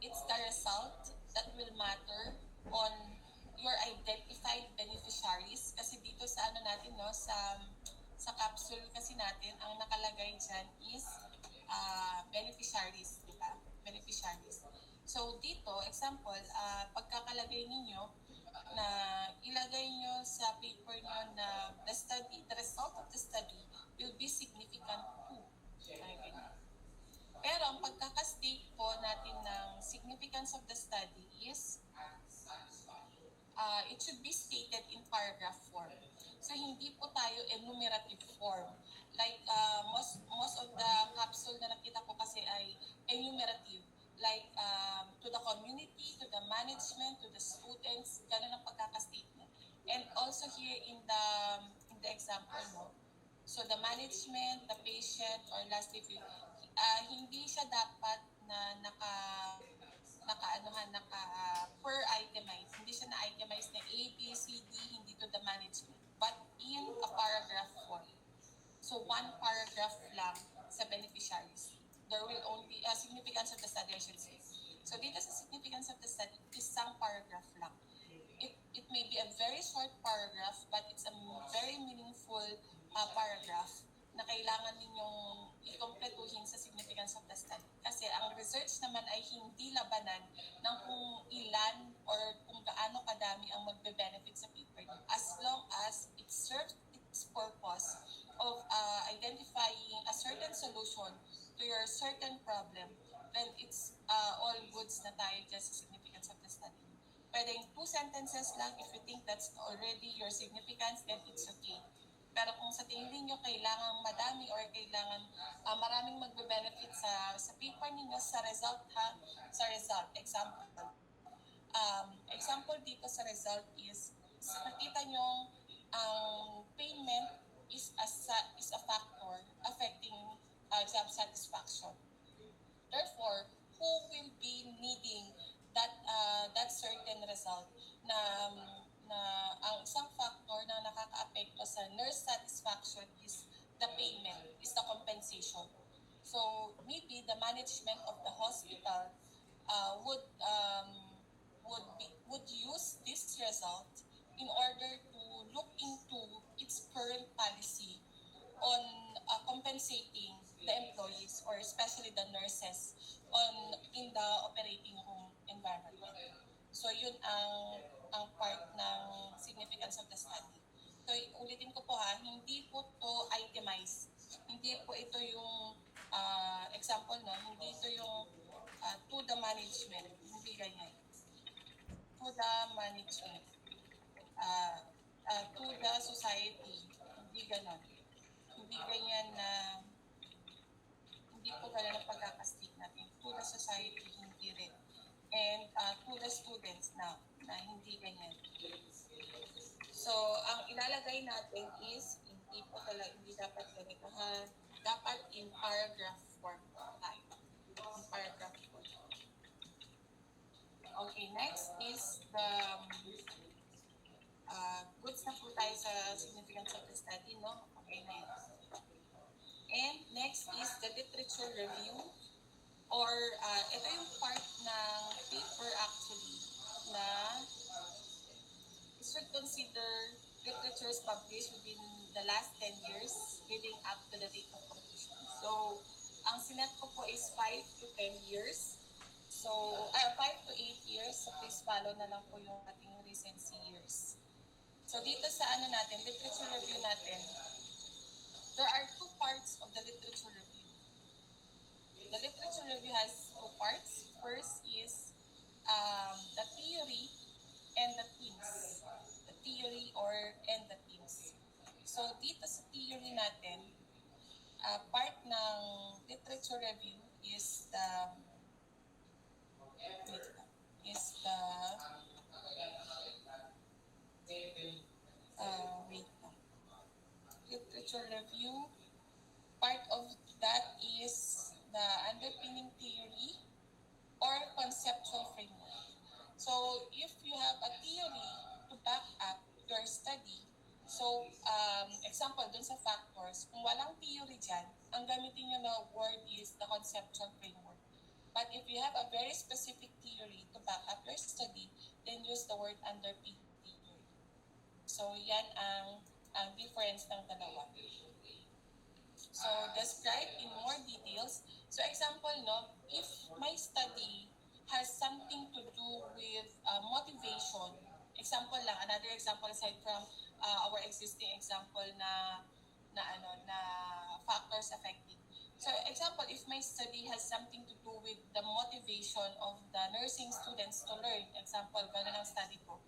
it's the result that will matter on your identified beneficiaries kasi dito sa ano natin no sa capsule kasi natin ang nakalagay diyan is beneficiaries, di ba? Beneficiaries. So dito, example, pagkakalagay ninyo na ilagay nyo sa paper nyo na the result of the study will be significant too. Okay. Pero ang pagkakastate po natin ng significance of the study is it should be stated in paragraph form. So hindi po tayo enumerative form. Like most of the capsule na nakita ko kasi ay enumerative. Like to the community, to the management, to the students, ganun ang pagkakastatement. And also here in the example, no? So the management, the patient, or lastly, hindi siya dapat na per itemize. Hindi siya na-itemize na A, B, C, D, hindi to the management. But in a paragraph form. So one paragraph lang sa beneficiaries. There will only significance of the study, I should say. So dito sa significance of the study, isang paragraph lang. It may be a very short paragraph, but it's a very meaningful paragraph na kailangan ninyong ikompletuhin sa significance of the study. Kasi ang research naman ay hindi labanan ng kung ilan or kung gaano kadami ang magbe-benefit sa paper as long as it serves its purpose of identifying a certain solution to your certain problem, then it's all goods na tayo dyan sa significance of the study. Pwedeng 2 sentences lang, if you think that's already your significance, then it's okay. Pero kung sa tingin niyo kailangan madami or kailangan maraming magbe-benefit sa paper niyo sa result ha, sa result. Example dito sa result is nakita niyo ang payment is a factor affecting exam satisfaction. Therefore, who will be needing that certain result na ang isang factor na nakaka-apekto sa nurse satisfaction is the payment, is the compensation. So maybe the management of the hospital would use this result in order to look into its current policy on compensating the employees or especially the nurses in the operating room environment. So yun ang part ng significance of the study. So ulitin ko po ha, hindi po to itemize. Hindi po ito yung example no, hindi ito yung to the management, hindi ganyan. To the management, to the society, hindi ganon. Hindi ganyan na hindi po ganyan ang pagkakastate natin. To the society, hindi rin. And to the students na hindi ganyan. So, ang ilalagay natin is hindi dapat ganito ha. Dapat in paragraph form tayo. In paragraph form. Okay, next is the goods na po tayo sa significance of the study, no? Okay na yun. And next is the literature review or ito yung part ng paper actually na should consider literatures published within the last 10 years leading up to the date of completion. So, ang sinet ko po is 5 to 10 years. So, 5 to 8 years. So, please follow na lang po yung ating recency years. So, dito sa natin, literature review natin, there are 2 parts of the literature review. The literature review has 2 parts. First is the theory and the themes. The theory and the themes. So, dito sa theory natin, part ng literature review is the literature review. Part of that is the underpinning theory or conceptual framework. So if you have a theory to back up your study, So, example, dun sa factors, kung walang theory dyan, ang gamitin nyo na word is the conceptual framework. But if you have a very specific theory to back up your study, then use the word underpinning theory. So, yan ang difference ng dalawa. So, describe in more details. So, example, no, if my study has something to do with motivation, example lang, another example aside from our existing example na factors affecting. So, example, if my study has something to do with the motivation of the nursing students to learn, example, gano'n ang study ko.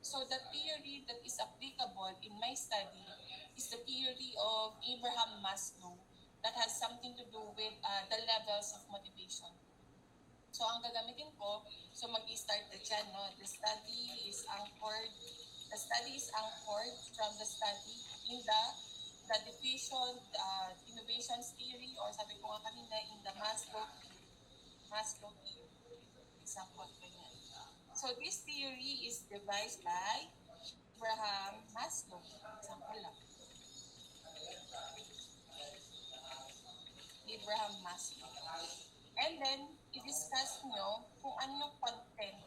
So, the theory that is applicable in my study is the theory of Abraham Maslow that has something to do with the levels of motivation. So, ang gagamitin ko, so mag-i-start na dyan, no? The study is anchored from the study in the diffusion, innovations theory, or sabi ko nga kanina, in the Maslow theory. Example, ganyan. So, this theory is devised by Abraham Maslow. Example lang. Abraham Maslow. And then, i-discuss nyo kung ano yung content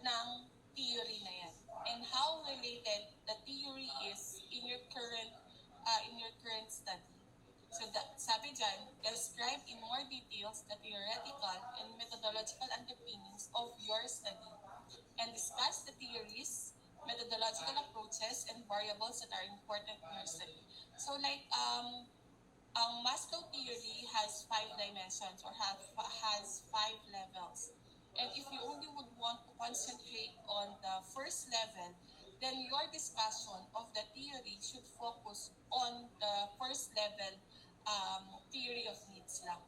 ng theory na yan and how related the theory is in your current study. So, sabi dyan, describe in more details the theoretical and methodological underpinnings of your study and discuss the theories, methodological approaches, and variables that are important in your study. So, like, ang Maslow theory has 5 dimensions or has 5 levels. And if you only would want to concentrate on the first level, then your discussion of the theory should focus on the first level theory of needs lang.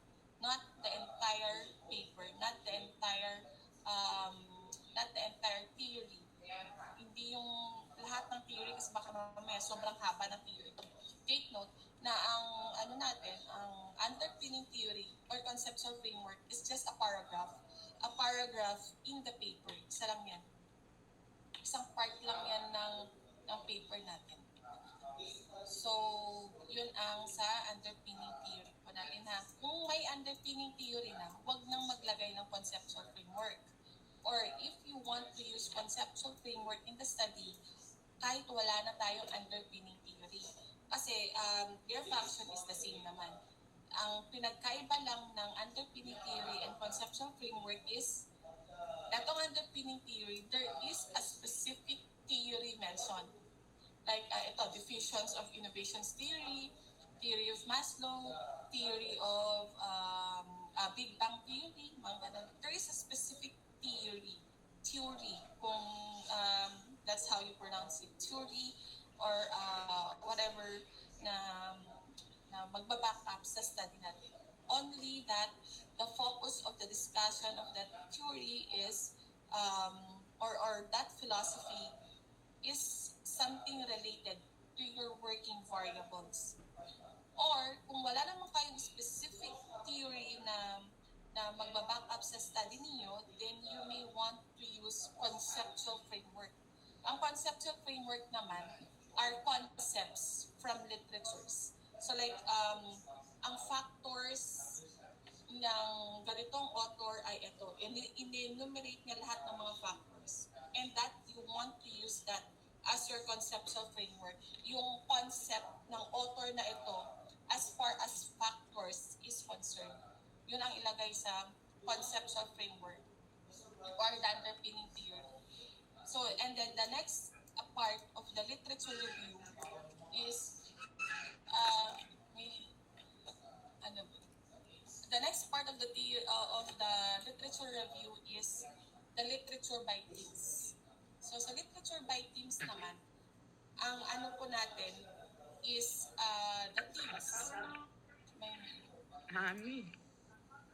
Not the entire paper, not the entire theory. Hindi yung lahat ng theory kasi baka mamaya sobrang haba ng theory. Take note na ang underpinning theory or conceptual framework is just a paragraph in the paper. Isa lang yan. Isang part lang yan ng paper natin. So, yun ang sa underpinning theory po natin ha. Kung may underpinning theory na, huwag nang maglagay ng conceptual framework. Or if you want to use conceptual framework in the study, kahit wala na tayong underpinning theory. Kasi their function is the same naman. Ang pinagkaiba lang ng underpinning theory and conceptual framework is etong underpinning theory, there is a specific theory mentioned. Like diffusions of innovations theory, theory of Maslow, theory of Big Bang theory, mga ganun. There is a specific theory, kung that's how you pronounce it, theory, or whatever na magbaback up sa study natin. Only that the focus of the discussion of that theory is, or that philosophy is something related to your working variables. Or, kung wala naman kayong specific theory na magbaback up sa study niyo, then you may want to use conceptual framework. Ang conceptual framework naman are concepts from literatures. So like, ang factors ng ganitong author ay ito. In-enumerate niya lahat ng mga factors. And that you want to use that as your conceptual framework. Yung concept ng author na ito as far as factors is concerned. Yun ang ilagay sa conceptual framework or the underpinning theory. So, and then the next part of the literature review is the next part of the literature review is the literature by themes. So sa literature by themes naman, ang ano po natin is the themes.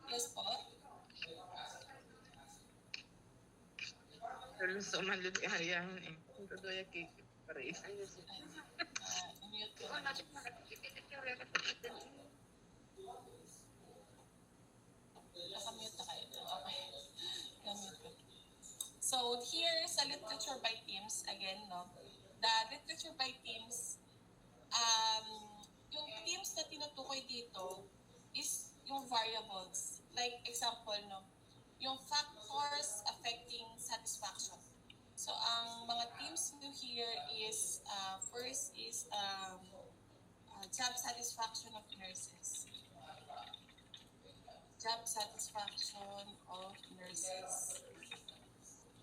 Yes po. Terus umalit ayaw eh. Todo ya que parece. Mute ko. Nakamute na kayo. Okay. Namute ko. So here sa literature by themes, again, no, the literature by themes na tinutukoy dito is yung variables. Like example, no, yung factors affecting satisfaction. So, ang mga themes nyo here is, first is job satisfaction of nurses. Job satisfaction of nurses.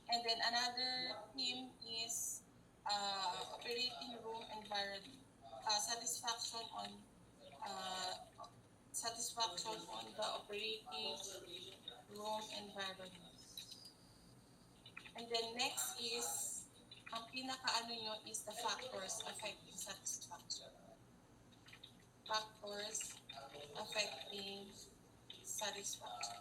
And then another theme is operating room environment. Satisfaction on the operating room environment. And then next is, ang pinaka-ano nyo is the factors affecting satisfaction. Factors affecting satisfaction.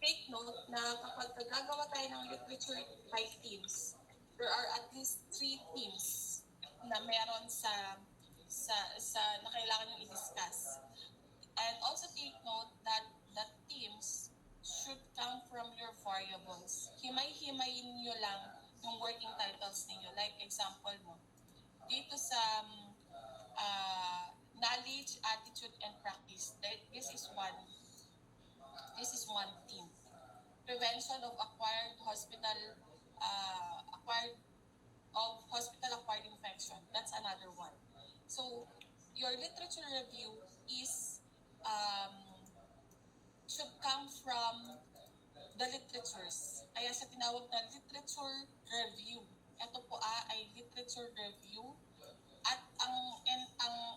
Take note na kapag gagawa tayo ng literature by themes, there are at least 3 themes na meron sa na kailangan yung i-discuss. And also take note that the themes should come from your variables. Himay-himayin nyo lang yung working titles ninyo. Like example mo, dito sa knowledge, attitude, and practice, this is one theme. Prevention of hospital-acquired infection. That's another one. So, your literature review is should come from the literatures. Kaya sa tinawag na literature review. Ito po ay literature review. At ang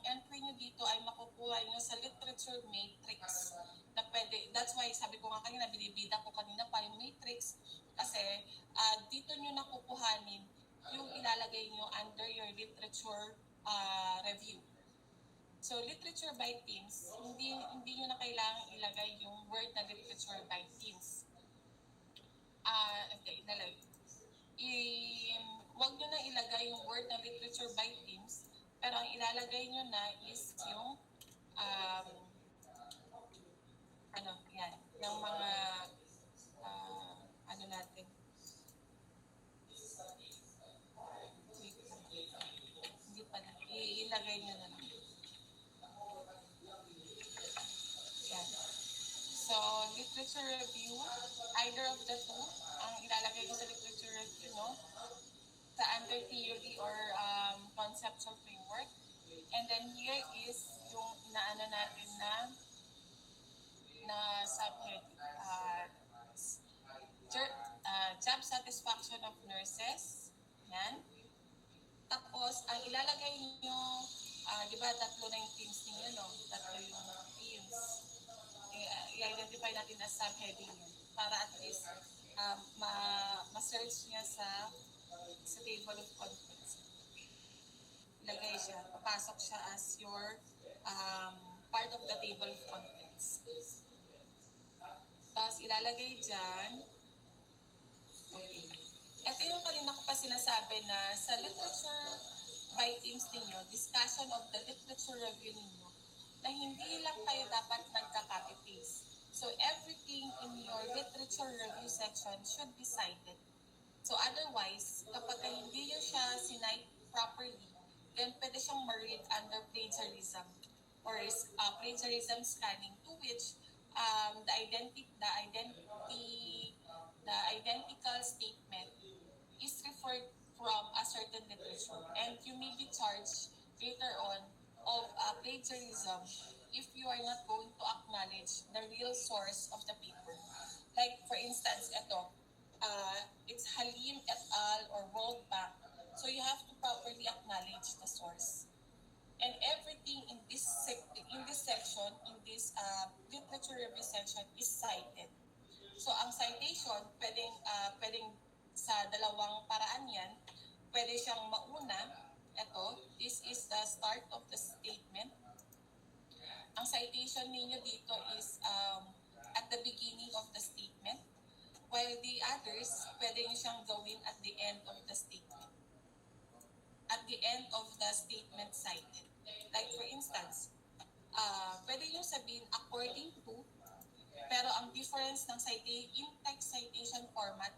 entry nyo dito ay makukuha nyo sa literature matrix. Na pwede, that's why sabi ko nga kanina, binibida ko kanina pa yung matrix. Kasi dito nyo nakukuhanin yung ilalagay nyo under your literature review. So, literature by themes, hindi nyo na kailangan ilagay yung word na literature by themes. Huwag nyo na ilagay yung word na literature by themes, pero ang ilalagay nyo na is yung yung mga natin. Hindi pa na. Ilagay nyo na lang. Yan. So, literature review, either of the two, ang ilalagay nyo sa literature review, no? Sa under theory or conceptual framework. And then here is yung naano natin na subhead. Job satisfaction of nurses. Yan. Tapos, ang ilalagay niyo, di ba, 3 na yung teams ninyo, no? 3 yung teams. I-identify natin as subheading yun. Para at least, ma-search niya sa table of contents. Ilagay siya, papasok siya as your part of the table of contents. Tapos, ilalagay dyan. Okay. Ito yung kanina ko pa sinasabi na sa literature by themes ninyo, discussion of the literature review ninyo, na hindi lang kayo dapat nagka-copy-paste. So, everything in your literature review section should be cited. So, otherwise, kapag hindi nyo siya sinite properly, then pwede siyang ma-read under plagiarism or plagiarism scanning, to which the identical statement is referred from a certain literature, and you may be charged later on of plagiarism if you are not going to acknowledge the real source of the paper. Like for instance, it's Halim et al. Or World Bank, so you have to properly acknowledge the source. And everything in this section, in this literature review section, is cited. So, ang citation, pwedeng sa dalawang paraan yan. Pwede siyang mauna. Ito, this is the start of the statement. Ang citation ninyo dito is at the beginning of the statement. While the others, pwede nyo siyang gawin at the end of the statement. At the end of the statement cited. Like for instance, pwede nyo sabihin according to, pero ang difference ng in-text citation format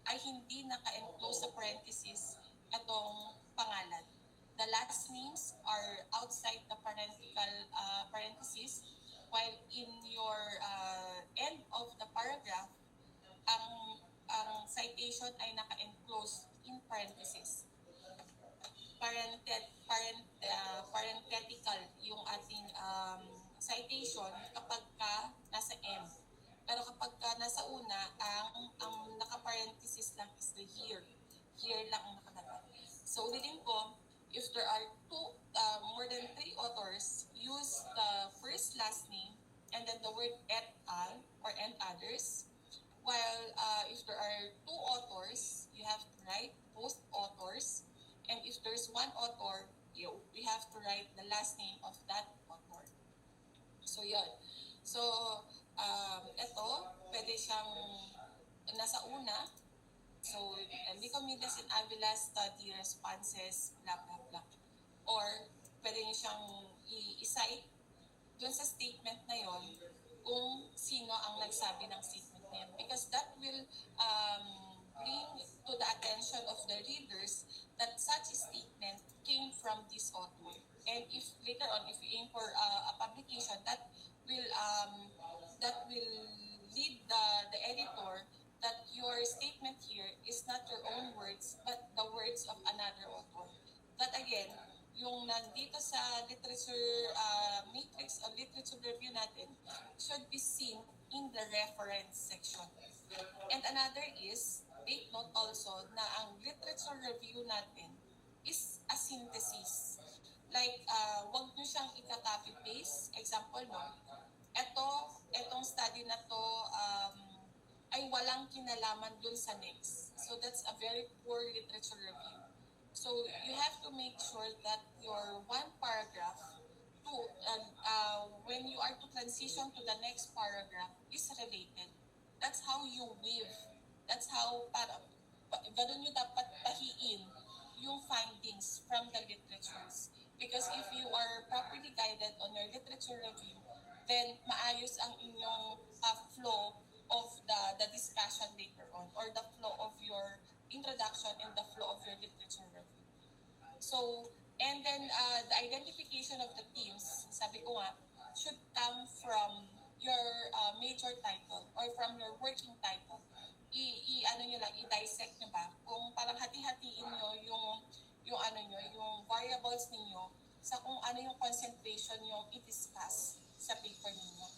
ay hindi naka-enclose sa parenthesis itong pangalan. the last names are outside the parentheses, while in your end of the paragraph, ang citation ay naka-enclose in parentheses. Parenthetical yung ating citation kapag ka nasa M. Pero kapag ka nasa una, ang naka-parenthesis lang is the here. Here lang ang nakalagay. So, ulitin ko, if there are more than 3 authors, use the first last name and then the word et al or and others. While if there are 2 authors, you have to write both authors. And if there's 1 author, we have to write the last name of that author. So, yun. So, ito, pwede siyang nasa una. So, Nicomedes and Avila study responses, blah, blah, blah. Or, pwede niyo siyang i-cite dun sa statement na yon kung sino ang nagsabi ng statement na yun. Because that will bring to the attention of the readers that such a statement came from this author. And if later on, if you aim for a publication, that will lead the editor that your statement here is not your own words, but the words of another author. That again, yung nandito sa literature matrix o literature review natin should be seen in the reference section. And another is, take note also na ang literature review natin is a synthesis. Like, wag nyo siyang ika-copy-paste. Example, no? Etong study na to ay walang kinalaman dun sa next. So that's a very poor literature review. So you have to make sure that your one paragraph when you are to transition to the next paragraph is related. That's how you weave. That's how ganun nyo dapat tahiin yung findings from the literatures. Because if you are properly guided on your literature review, then maayos ang inyong flow of the discussion later on, or the flow of your introduction and the flow of your literature review. So, and then the identification of the themes, sabi ko nga, should come from your major title or from your working title. I-dissect nyo ba? Kung parang hati-hatiin nyo yung variables ninyo sa kung ano yung concentration yung i-discuss sa paper ninyo.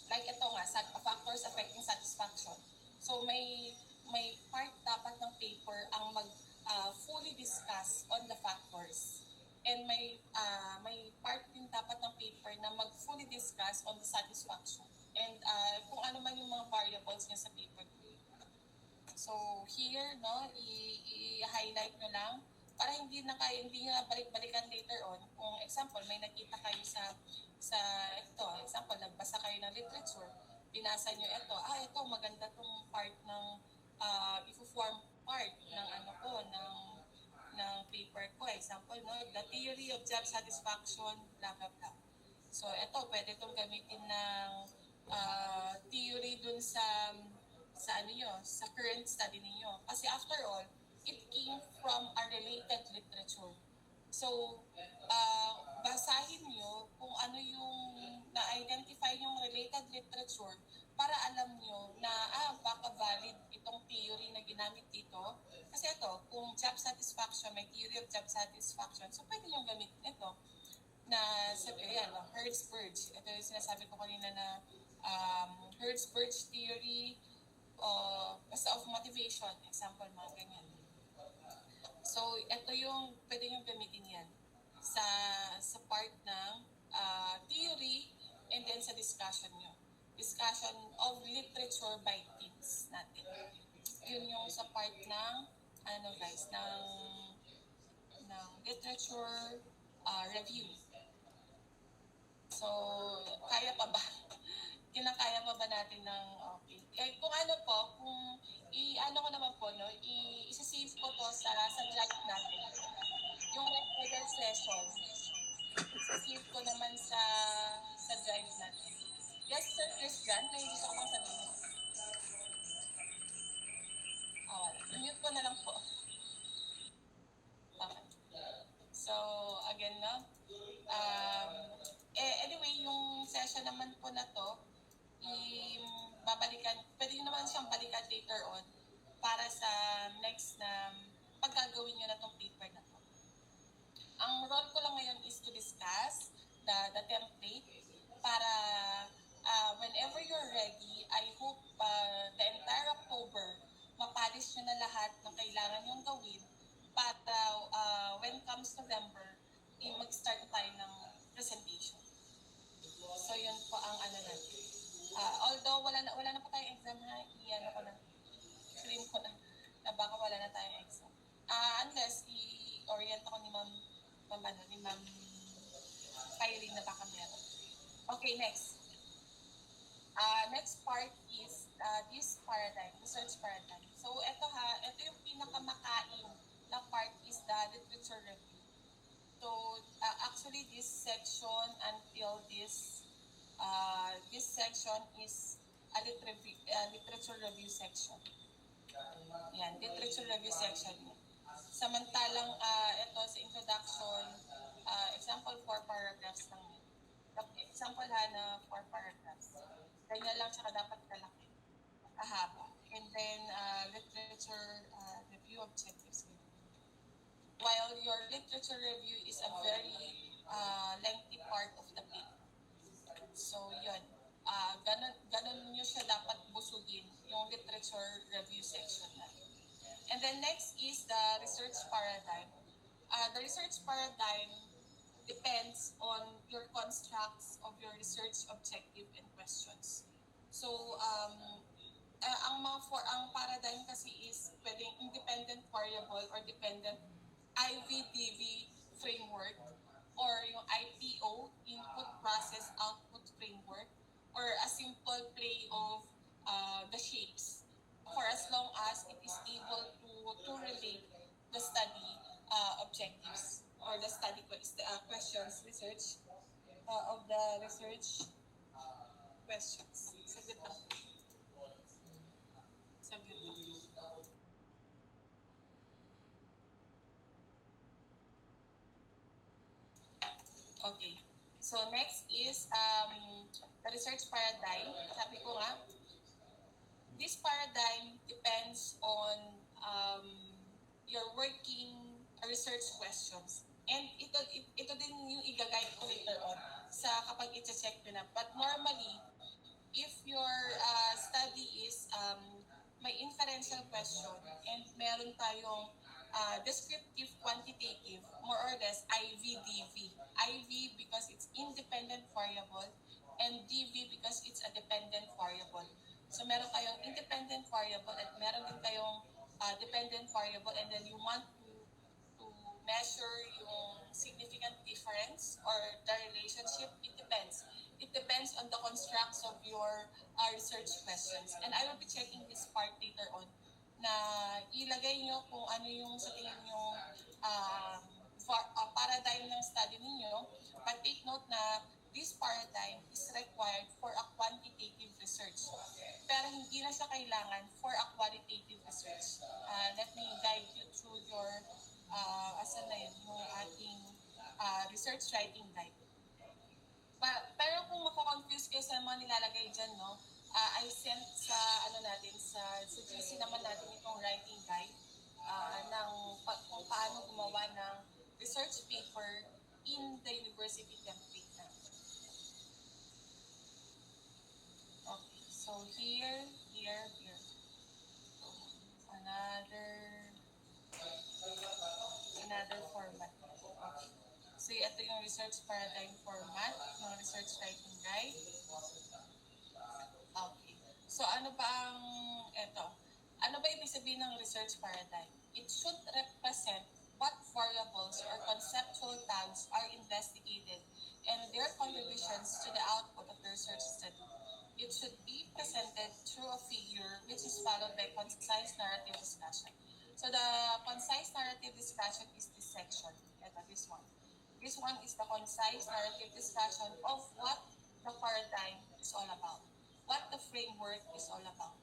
Like ito nga, factors affecting satisfaction. So may part dapat ng paper ang fully discuss on the factors. And may part din dapat ng paper na fully discuss on the satisfaction. And kung ano man yung mga variables niya sa paper. So here, no, i-highlight nyo lang para hindi nyo na balik-balikan later on. Kung example, may nakita kayo sa ito, example, nagbasa kayo ng literature, binasa nyo ito, ito maganda tong part ng i-form part ng ng paper ko. Example, no, the theory of job satisfaction, blah, blah, blah. So ito, pwede itong gamitin ng theory dun sa current study niyo. Kasi after all, it came from a related literature. So, basahin niyo kung ano yung na-identify yung related literature para alam niyo na baka valid itong theory na ginamit dito. Kasi ito, kung job satisfaction, may theory of job satisfaction, so pwede nyo gamitin ito na Hertzberg. Ito yung sinasabi ko kanina na Hertzberg theory basta of motivation, example, mga ganyan. So, ito yung pwede nyo gamitin yan sa part ng theory and then sa discussion nyo. Discussion of literature by themes natin. Yun yung sa part ng ng literature review. So, kaya pa ba? Kinakaya pa ba natin ng okay? Kung ko naman po, no, isa-save ko to sa drive natin. Yung recorded session, isa-save ko naman sa drive natin. Yes, Sir Christian, may gusto ko pang sabihin. Mute ko na lang po. Okay. So, next na pagkagawin nyo na tong paper na to. Ang role ko lang ngayon is to discuss the template para whenever you're ready, I hope the entire October, mapalis nyo na lahat ng kailangan nyong gawin para when comes November, mag-start tayo ng presentation. So yun po ang ano natin. Although wala na pa tayong exam ha, i-ano ko na, claim ko na baka wala na tayong exam. Unless i-orient ako ni Ma'am Kylie na baka meron. Okay, next. Next part is this paradigm, research paradigm. So ito yung pinakamakain na part is the literature review. So actually this section until this section is a literature review section. Yan, literature review section. Samantalang ito sa introduction, example 4 paragraphs lang yun. Example na 4 paragraphs. Ganyan lang siya dapat kalaki. Ahaba. And then literature review objectives. While your literature review is a very lengthy part of the paper. So yun. Ganun nyo siya dapat busugin yung literature review section natin. And then next is the research paradigm. The research paradigm depends on your constructs of your research objective and questions. So, ang paradigm kasi is pwedeng independent variable or dependent IVDV framework or yung IPO, input process output framework, or a simple play of the shapes for as long as it is able to relate the study objectives or the study questions research of the research questions. Sagot lang. Okay. So next is the research paradigm. Sabi ko nga, this paradigm depends on your working research questions. And ito din yung i-guide ko later on sa kapag i-check nyo na. But normally, if your study is may inferential question and meron tayong descriptive quantitative, more or less IVDV. IV because it's independent variable and DV because it's a dependent variable. So meron kayong independent variable at meron din kayong dependent variable, and then you want to measure yung significant difference or the relationship. It depends. It depends on the constructs of your research questions. And I will be checking this part later on na ilagay nyo kung ano yung sa tingin nyo paradigm ng study ninyo. But take note na this paradigm is required for a quantitative research. Pero hindi na siya kailangan for a qualitative research. Let me guide you through your yung ating research writing guide. Pero kung mako-confuse kayo sa mga nilalagay dyan, no, I sent sa sa GC naman natin itong writing guide kung paano gumawa ng research paper in the university template na. Okay, so here. Another format. Okay. So ito yung research paradigm format ng research writing guide. Okay. So ano ba ibig sabihin ng research paradigm? It should represent what variables or conceptual tags are investigated and their contributions to the output of the research study. It should be presented through a figure which is followed by concise narrative discussion. So the concise narrative discussion is this section. This one. This one is the concise narrative discussion of what the paradigm is all about, what the framework is all about.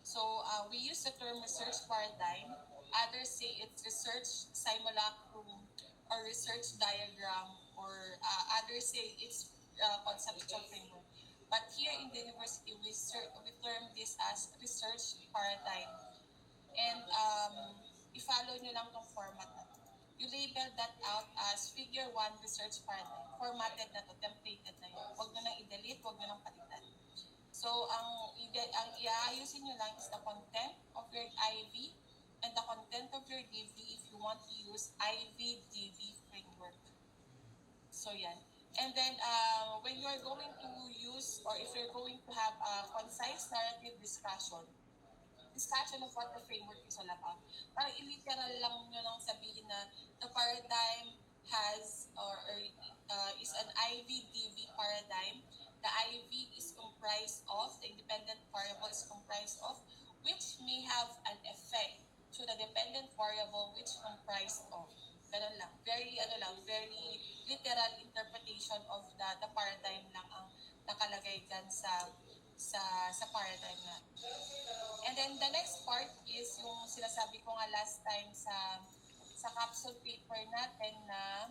So we use the term research paradigm. Others say it's research simulacrum or research diagram, or others say it's conceptual framework. But here in the university, we term this as research paradigm. And i-follow nyo lang tong format na to. You label that out as figure 1 research paradigm. Formatted na to, templated na yun. Huwag nyo nang i-delete, huwag nyo nang palitan. So, ang iaayusin nyo lang is the content of your IV and the content of your DV if you want to use IV-DV framework. So, yan. And then, when you are going to use or if you're going to have a concise narrative discussion of what the framework is all about. Parang literal lang nyo nang sabihin na the paradigm has is an IV-DV paradigm. The IV is comprised of, the independent variable is comprised of, which may have an effect to the dependent variable which comprised of. Ganun lang. Very literal interpretation of the paradigm lang ang nakalagay dyan sa paradigm na. And then the next part is yung sinasabi ko nga last time sa capsule paper natin na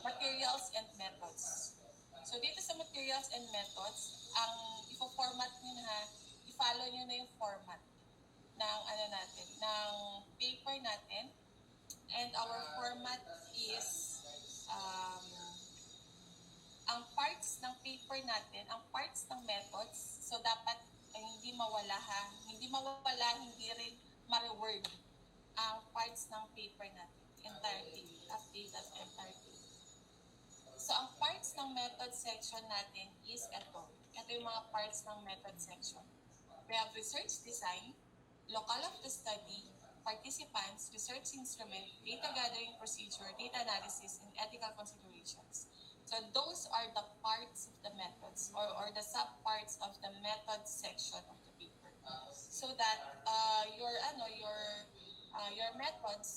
materials and methods. So dito sa materials and methods, ang i-format nyo na, i-follow nyo na yung format ng ng paper natin. And our format is ang parts ng paper natin, ang parts ng methods, so dapat hindi mawala hindi rin ma-reword ang parts ng paper natin, entirety, update as entirety. So ang parts ng method section natin is ito. Ito yung mga parts ng method section. We have research design, local of the study, participants, research instrument, data gathering procedure, data analysis, and ethical considerations. So those are the parts of the methods or the subparts of the method section of the paper. So that your methods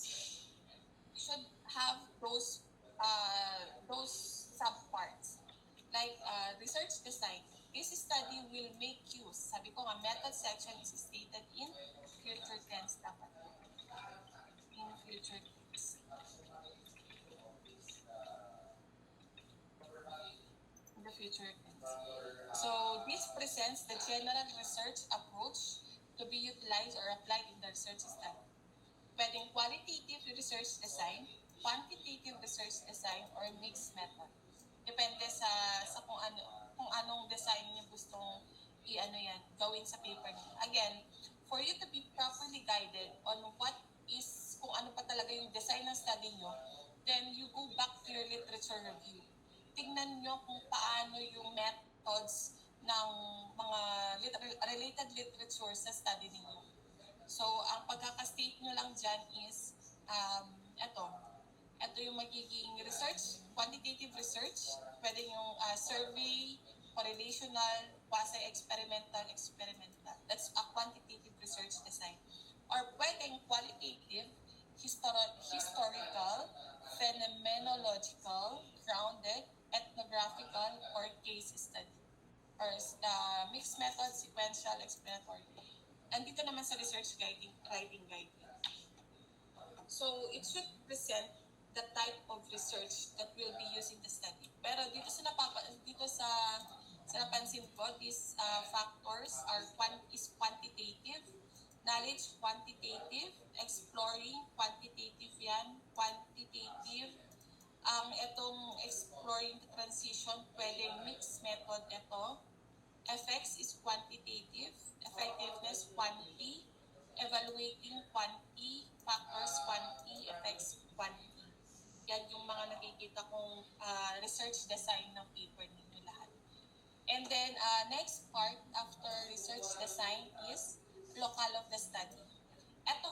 should have those subparts. Like research design. This study will make use. Sabi ko nga, method section is stated in future tense dapat. In future tense. The future tense. So this presents the general research approach to be utilized or applied in the research study. Pwedeng qualitative research design, quantitative research design, or mixed method. Depende sa kung anong design niyo gustong gawin sa paper niyo. Again, for you to be properly guided on kung ano pa talaga yung design ng study niyo, then you go back to your literature review. Tignan nyo kung paano yung methods ng mga related literature sa study ninyo. So, ang pagkakastate nyo lang dyan is, ito yung magiging research, quantitative research, pwede yung survey, correlational, quasi-experimental. That's a quantitative research design. Or pwedeng qualitative, historical, phenomenological, grounded, ethnographical, or case study. Or mixed method, sequential, explanatory. Andito naman sa research writing guide. So, it should present the type of research that will be used in the study. Pero dito sa napansin ko, these factors is quantitative, knowledge quantitative, exploring quantitative yan, quantitative. Itong exploring the transition, pwedeng mixed method ito. Effects is quantitative, effectiveness quantity, evaluating quantity, factors quantity, effects quantity. Yan yung mga nakikita kong research design ng paper ninyo lahat. And then, next part after research design is local of the study. Ito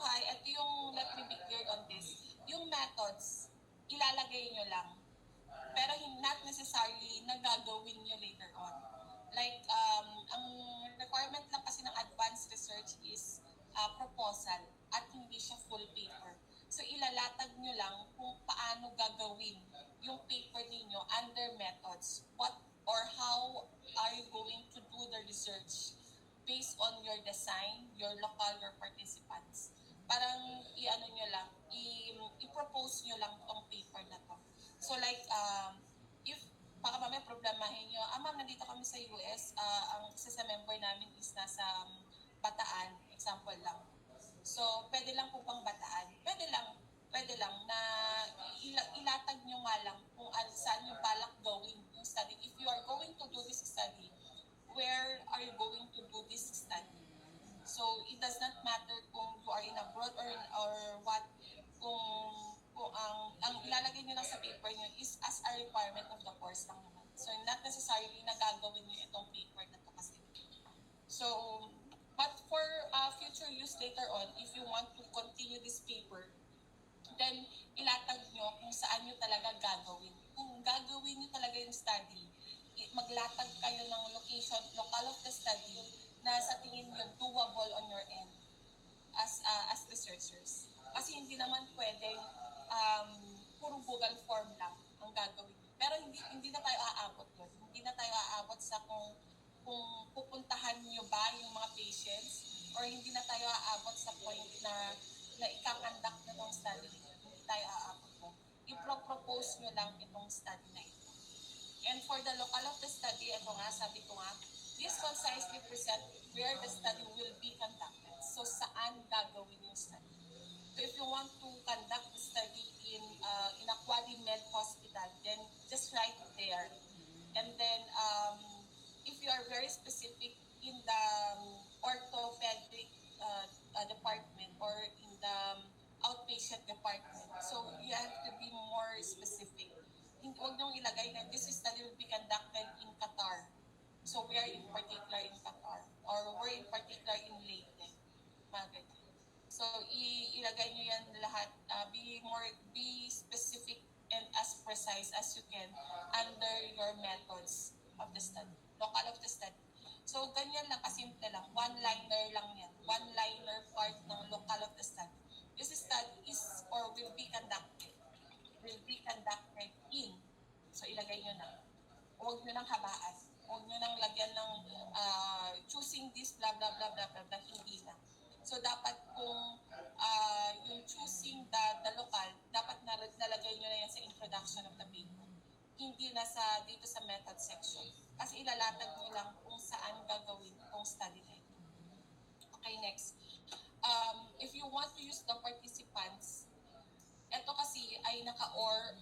yung, let me be clear on this, yung methods, ilalagay nyo lang. Pero not necessarily na gagawin nyo later on. Like, ang requirement lang kasi ng advanced research is proposal at hindi siya full paper. So, ilalatag nyo lang kung paano gagawin yung paper ninyo under methods. What or how are you going to do the research based on your design, your local, your participants. Parang i-propose nyo lang tong paper na to. So like, if baka mamaya problemahin nyo, ma'am, nandito kami sa US, ang isa sa member namin is nasa Bataan, example lang. So, pwede lang po bang bataan? Pwede lang na ilatag nyo nga lang kung saan yung balak gawin yung study. If you are going to do this study, where are you going to do this study? So, it does not matter kung you are in abroad or what, kung ang ilalagay nyo lang sa paper nyo is as a requirement of the course lang naman. So, not necessarily na gagawin nyo itong paper na to kasi. So, but for future use later on, if you want to continue this paper, then ilatag nyo kung saan nyo talaga gagawin. Kung gagawin nyo talaga yung study, maglatag kayo ng location, local of the study, na sa tingin nyo doable on your end as researchers. Kasi hindi naman pwedeng puro Google form lang ang gagawin. Pero hindi na tayo aabot doon. Hindi na tayo aabot sa kung pupuntahan nyo ba yung mga patients or hindi na tayo aabot sa point na ikakandak na itong study. Hindi tayo aabot doon. I-propose nyo lang itong study na ito. And for the local of the study, ito nga, sabi ko nga, this concisely present where the study will be conducted. So, saan gagawin yung study? So, if you want to conduct the study in a Qualimed hospital, then just write it there. And then, if you are very specific in the orthopedic department or in the outpatient department, so you have to be more specific. Huwag niyong ilagay na this study will be conducted in Qatar. So we are in particular in Qatar or we're in particular in Leyte. Mga ganyan. So ilagay niyo yan lahat. Be specific and as precise as you can under your methods of the study, local of the study. So ganyan lang, kasimple lang. One-liner lang yan. One-liner part ng local of the study. This study is or will be conducted in. So, ilagay nyo na. Huwag nyo nang habaan. Huwag nyo nang lagyan ng choosing this, blah, blah, blah, blah, blah, blah, hindi na. So, dapat kung yung choosing the local, dapat nalagay nyo na yan sa introduction of the paper. Hindi na dito sa method section. Kasi ilalatag nyo lang kung saan gagawin itong study na ito. Okay, next. If you want to use the participants, ito kasi ay naka-or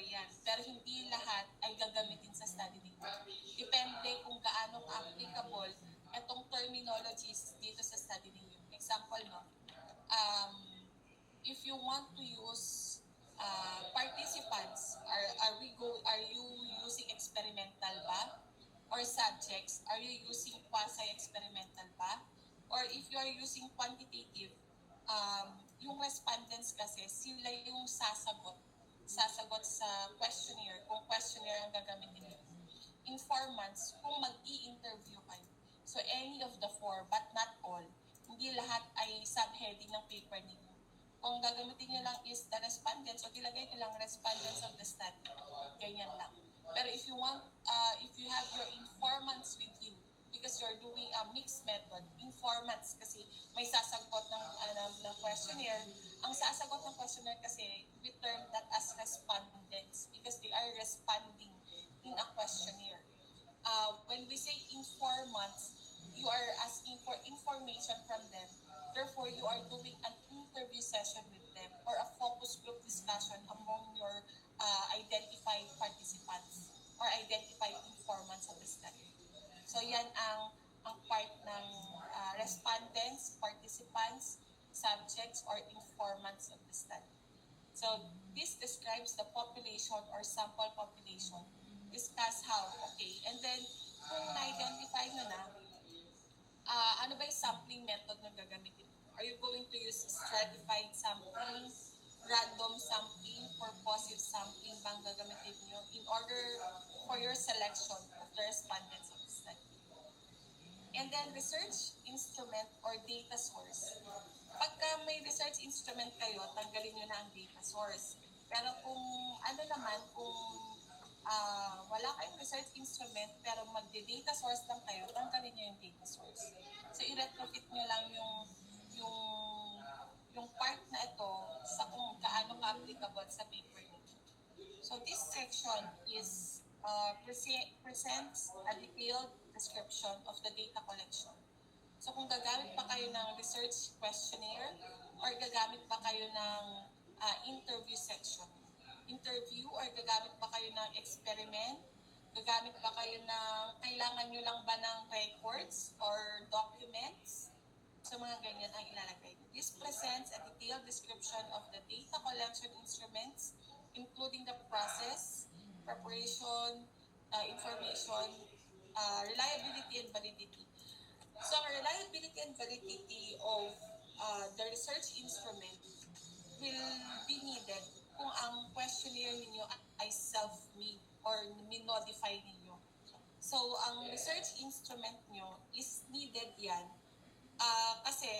yan. Pero hindi lahat ay gagamitin sa study dito. Depende kung gaano ka-applicable itong terminologies dito sa study ninyo. Example, no? If you want to use participants, are you using experimental ba? Or subjects, are you using quasi-experimental ba? Or if you are using quantitative, yung respondents kasi, sila yung sasagot sa questionnaire, kung questionnaire ang gagamitin nyo. Informants, kung mag-i-interview kayo. So, any of the four, but not all. Hindi lahat ay subheading ng paper ninyo. Kung gagamitin nyo lang is the respondents, o ilagay nyo lang respondents of the study. Ganyan lang. Pero if you want, if you have your informants with you, because you're doing a mixed method, informants kasi may sasagot ng questionnaire. Ang sasagot ng questionnaire kasi, we term that as respondents because they are responding in a questionnaire. When we say informants, you are asking for information from them. Therefore, you are doing an interview session with them or a focus group discussion among your identified participants or identified informants of the study. So yan ang part ng respondents, participants, subjects, or informants of the study. So this describes the population or sample population. Discuss how, okay. And then, kung na-identify nyo na, ano ba yung sampling method na gagamitin? Are you going to use stratified sampling, random sampling, purposive sampling bang gagamitin nyo in order for your selection of the respondents of the study? And then research instrument or data source. Pagka may research instrument kayo, tanggalin nyo na ang data source. Pero kung kung wala kayong research instrument pero magde-data source lang kayo, tanggalin nyo yung data source. So i-retrofit nyo lang yung part na ito sa kung gaano ka-applicable sa paper nyo. So this section is presents a detailed description of the data collection. So kung gagamit pa kayo ng research questionnaire or gagamit pa kayo ng interview section. Interview or gagamit pa kayo ng experiment, gagamit pa kayo ng kailangan nyo lang ba ng records or documents. So mga ganyan ang ilalagay. This presents a detailed description of the data collection instruments, including the process, preparation, information, reliability and validity. So ang reliability and validity of the research instrument will be needed kung ang questionnaire ninyo ay self-made or minodify ninyo. So ang research instrument nyo is needed yan kasi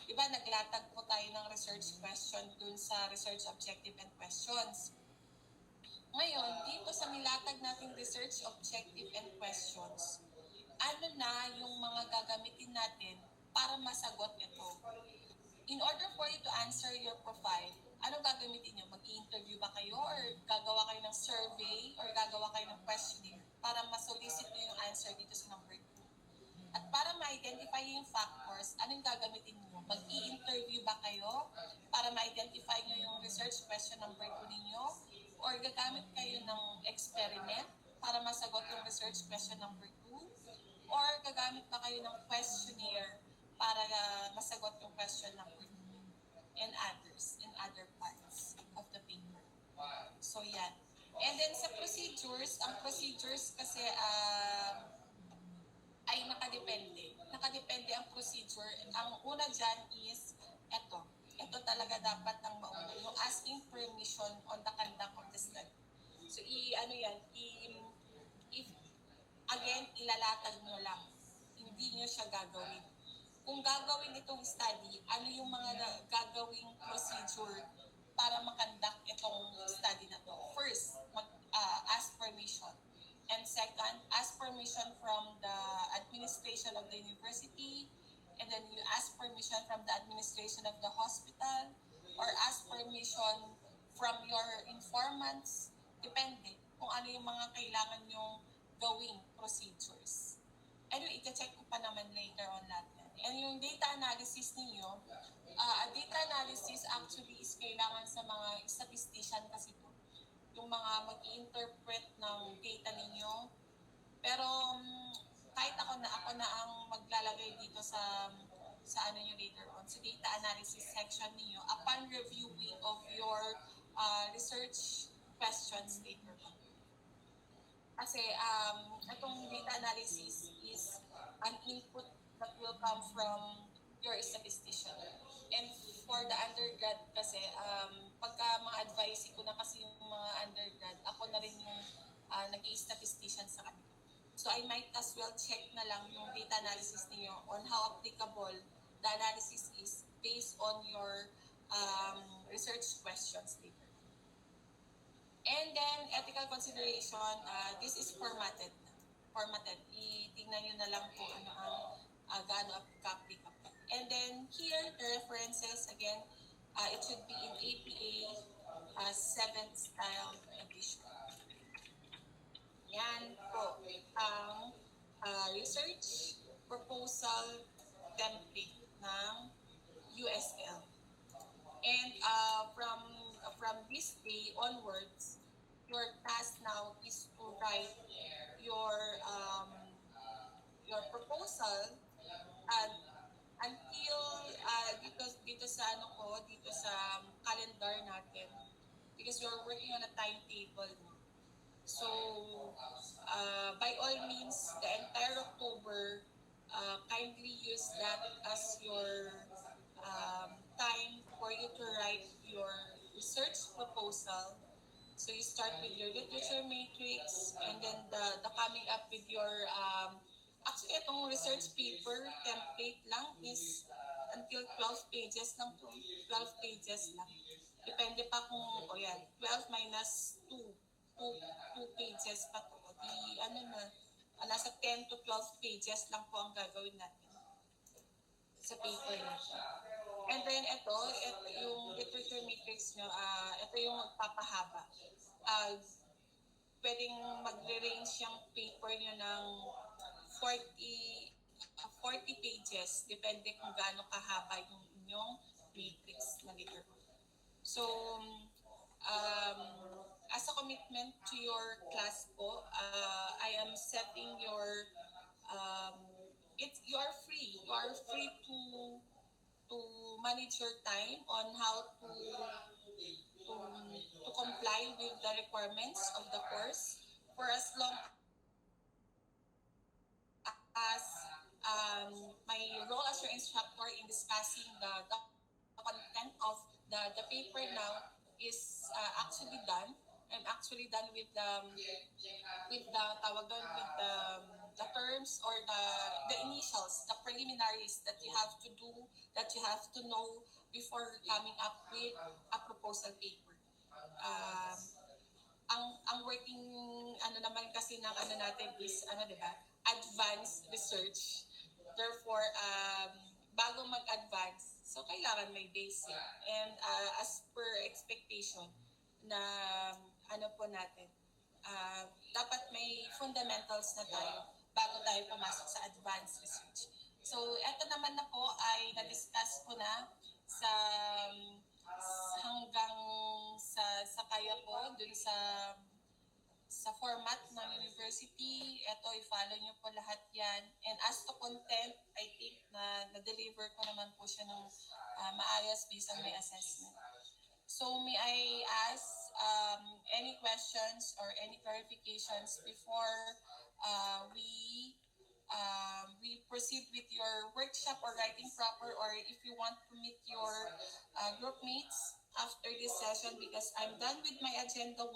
di ba naglatag po tayo ng research question dun sa research objective and questions. Ngayon, dito sa nilatag nating research objective and questions, ano na yung mga gagamitin natin para masagot ito? In order for you to answer your profile, anong gagamitin nyo? Mag-i-interview ba kayo or gagawa kayo ng survey or gagawa kayo ng questionnaire para ma-solicit nyo yung answer dito sa number 2? At para ma-identify yung factors, anong gagamitin nyo? Mag-i-interview ba kayo para ma-identify nyo yung research question number 2 ninyo? Or gagamit kayo ng experiment para masagot yung research question number 2? Or gagamit ba kayo ng questionnaire para masagot yung question number 2? And others, and other parts of the paper. So yan. And then sa procedures, ang procedures kasi ay nakadepende. Nakadepende ang procedure. Ang una dyan is eto. Ito talaga dapat ang mauna. Yung asking permission on the conduct of the study. So, again, ilalatag nyo lang. Hindi nyo siya gagawin. Kung gagawin itong study, ano yung mga gagawing procedure para makonduct itong study na to? First, ask permission. And second, ask permission from the administration of the university, and then you ask permission from the administration of the hospital, or ask permission from your informants. Depende kung ano yung mga kailangan nyong gawing procedures. Anyway, i-check ko pa naman later on lahat yan. And yung data analysis ninyo, data analysis actually is kailangan sa mga statistician kasi ito. Yung mga mag-i-interpret ng data ninyo. Pero kahit ako na ang maglalagay dito sa ano nyo later on, sa data analysis section niyo upon reviewing of your research questions later on. Kasi itong data analysis is an input that will come from your statistician. And for the undergrad kasi, pagka ma-advise ko na kasi yung mga undergrad, ako na rin yung nag-i-statistician sa kanila. So I might as well check na lang yung data analysis niyo on how applicable the analysis is based on your research questions later. And then, ethical consideration, this is formatted. Itingnan nyo na lang kung ano ang gaano applicable. And then, here, the references, again, it should be in APA 7th style edition. Yan po ang research proposal template ng USL. And from this day onwards, your task now is to write your proposal and until dito sa calendar natin, because we're working on a timetable. So by all means, the entire October, kindly use that as your time for you to write your research proposal. So you start with your literature matrix, and then the coming up with your actually itong research paper template lang is until 12 pages lang to. 12 pages lang. Depende pa kung 12 minus 2 pages pa to. Di nasa 10 to 12 pages lang po ang gagawin natin sa paper natin. And then ito yung literature matrix nyo, ito yung magpapahaba. Pwedeng magre-range yung paper nyo ng 40 pages pages. Depende kung gaano kahaba yung inyong matrix na leader. So, as a commitment to your class po, I am setting your, you are free. You are free to manage your time on how to comply with the requirements of the course for as long as my role as your instructor in discussing the content of the paper now is actually done. I'm actually done with the tawag doon, with the terms or the initials, the preliminaries that you have to do, that you have to know before coming up with a proposal paper. Ang working ano naman kasi ng ano natin is ano, 'di ba? Advanced research. Therefore, bago mag-advance, so kailangan may basic. And as per expectation na ano po natin, dapat may fundamentals na tayo bago tayo pumasok sa advanced research. So, eto naman na po ay na-discuss ko na sa hanggang sa kaya ko dun sa format ng university. Ito, i-follow nyo po lahat yan. And as to content, I think na na-deliver ko naman po siya ng maayos based on my assessment. So may I ask any questions or any clarifications before we proceed with your workshop or writing proper, or if you want to meet your group mates after this session, because I'm done with my agenda 1,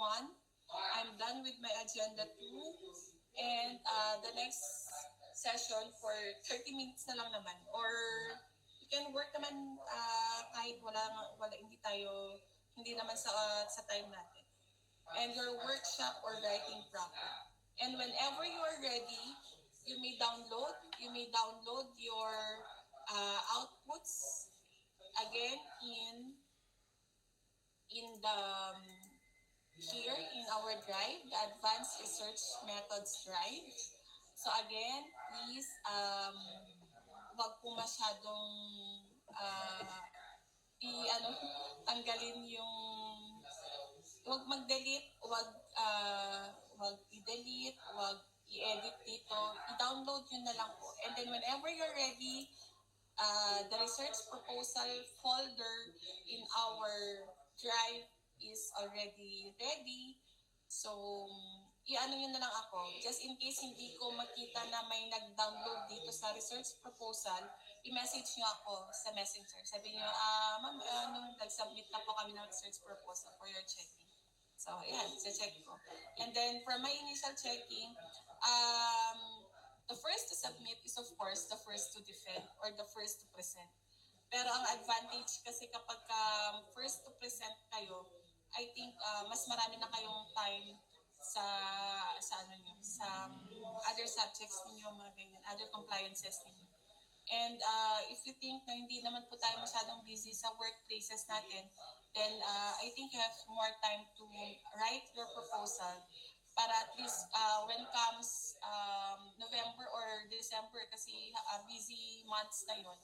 I'm done with my agenda 2, and the next session for 30 minutes na lang naman, or you can work naman kahit wala hindi naman sa time natin, and your workshop or writing proper. And whenever you are ready, you may download your outputs again in the here in our drive, the Advanced Research Methods drive. So again, please wag po masyadong tanggalin yung, wag mag-delete, wag i-delete, wag i-edit dito, i-download yun na lang po. And then whenever you're ready, the research proposal folder in our drive is already ready. So, i-ano nyo na lang ako. Just in case hindi ko makita na may nag-download dito sa research proposal, i-message nyo ako sa messenger. Sabi nyo, ma'am, nag-submit na po kami ng research proposal for your checking. So, yan, check ko. And then, for my initial checking, the first to submit is of course the first to defend or the first to present. Pero ang advantage kasi kapag first to present kayo, I think mas marami na kayong time sa ano nyo, sa other subjects niyo, mga ganyan, other compliances niyo. And if you think na hindi naman po tayo masyadong busy sa workplaces natin, then I think you have more time to write your proposal para at least when comes November or December, kasi busy months na yun.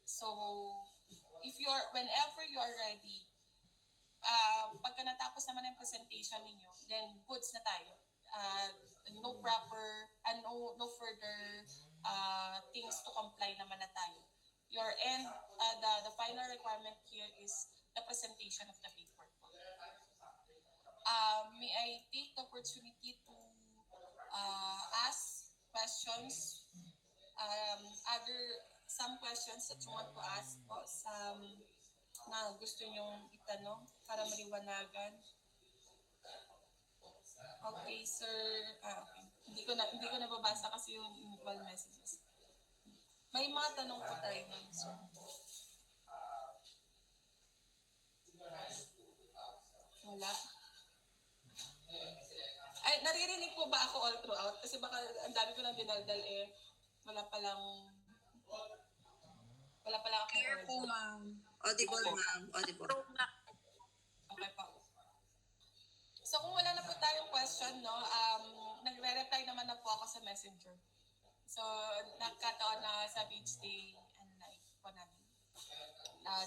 So, whenever you are ready, pagka natapos naman ang presentation ninyo, then goods na tayo. No further things to comply naman na tayo. Your end, the final requirement here is the presentation of the paper. May I take the opportunity to ask questions, some questions that you want to ask po, na gusto nyong itanong para maliwanagan. Okay, sir. Okay. Hindi ko nababasa kasi yung individual messages. May mga tanong po tayo ngayon, sir. Wala. Ay, naririnig po ba ako all throughout? Kasi baka ang dami ko nang dinaldal wala palang ako. Clear po, ma'am. Audible, ma'am. Audible. Okay po. So kung wala na po tayong question, nagre-reply naman na po ako sa messenger. So nagkataon na sa Beach Day and Night po namin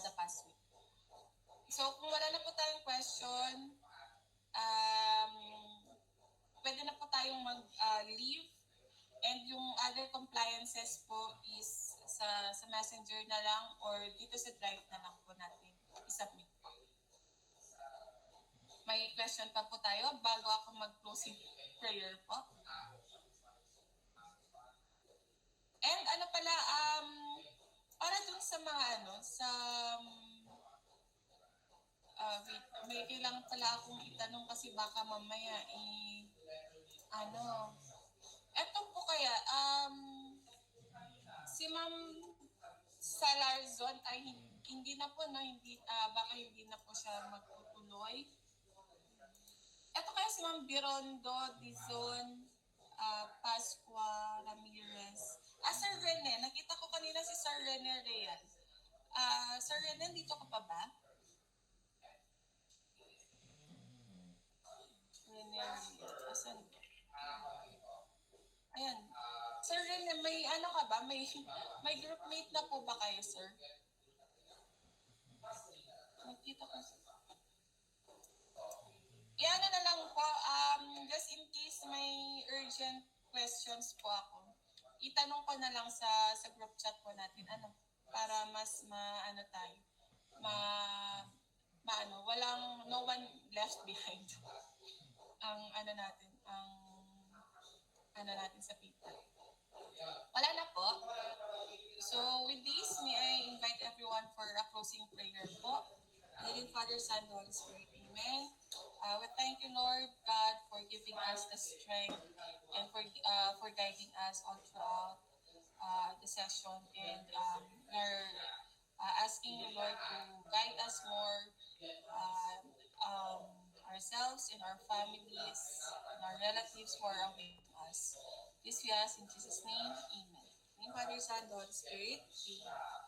the past week. So kung wala na po tayong question, pwede na po tayong mag-leave. And yung other compliances po is sa Messenger na lang or dito sa Drive na lang po natin i-submit po. May question pa po tayo bago ako mag-closing prayer po. And ano pala, para dun sa mga wait, may kailangan pala akong itanong kasi baka mamaya eto po kaya, si Ma'am Salarzon ay hindi na po, no? Baka hindi na po siya magtutuloy. Eto kaya si Ma'am Birondo Dizon Pascua Ramirez. Sir Rene, nakita ko kanina si Sir Rene Real. Sir Rene, dito ka pa ba? Rene Real, asan? Ayan. Sir Rene, may ano ka ba? May groupmate na po ba kayo, sir? Nakita ko. Yan na lang po. Just in case may urgent questions po ako, itanong ko na lang sa group chat po natin. Para mas tayo. Walang no one left behind. Ang natin sa PayPal. Wala na po. So with this, may I invite everyone for a closing prayer po. In Father, Son, Holy Spirit, Amen. We thank you, Lord God, for giving us the strength and for guiding us all throughout the session. And we're asking you, Lord, to guide us more, ourselves and our families and our relatives who are away from us. This we ask in Jesus' name. Amen. In Father, Son, Holy Spirit. Amen.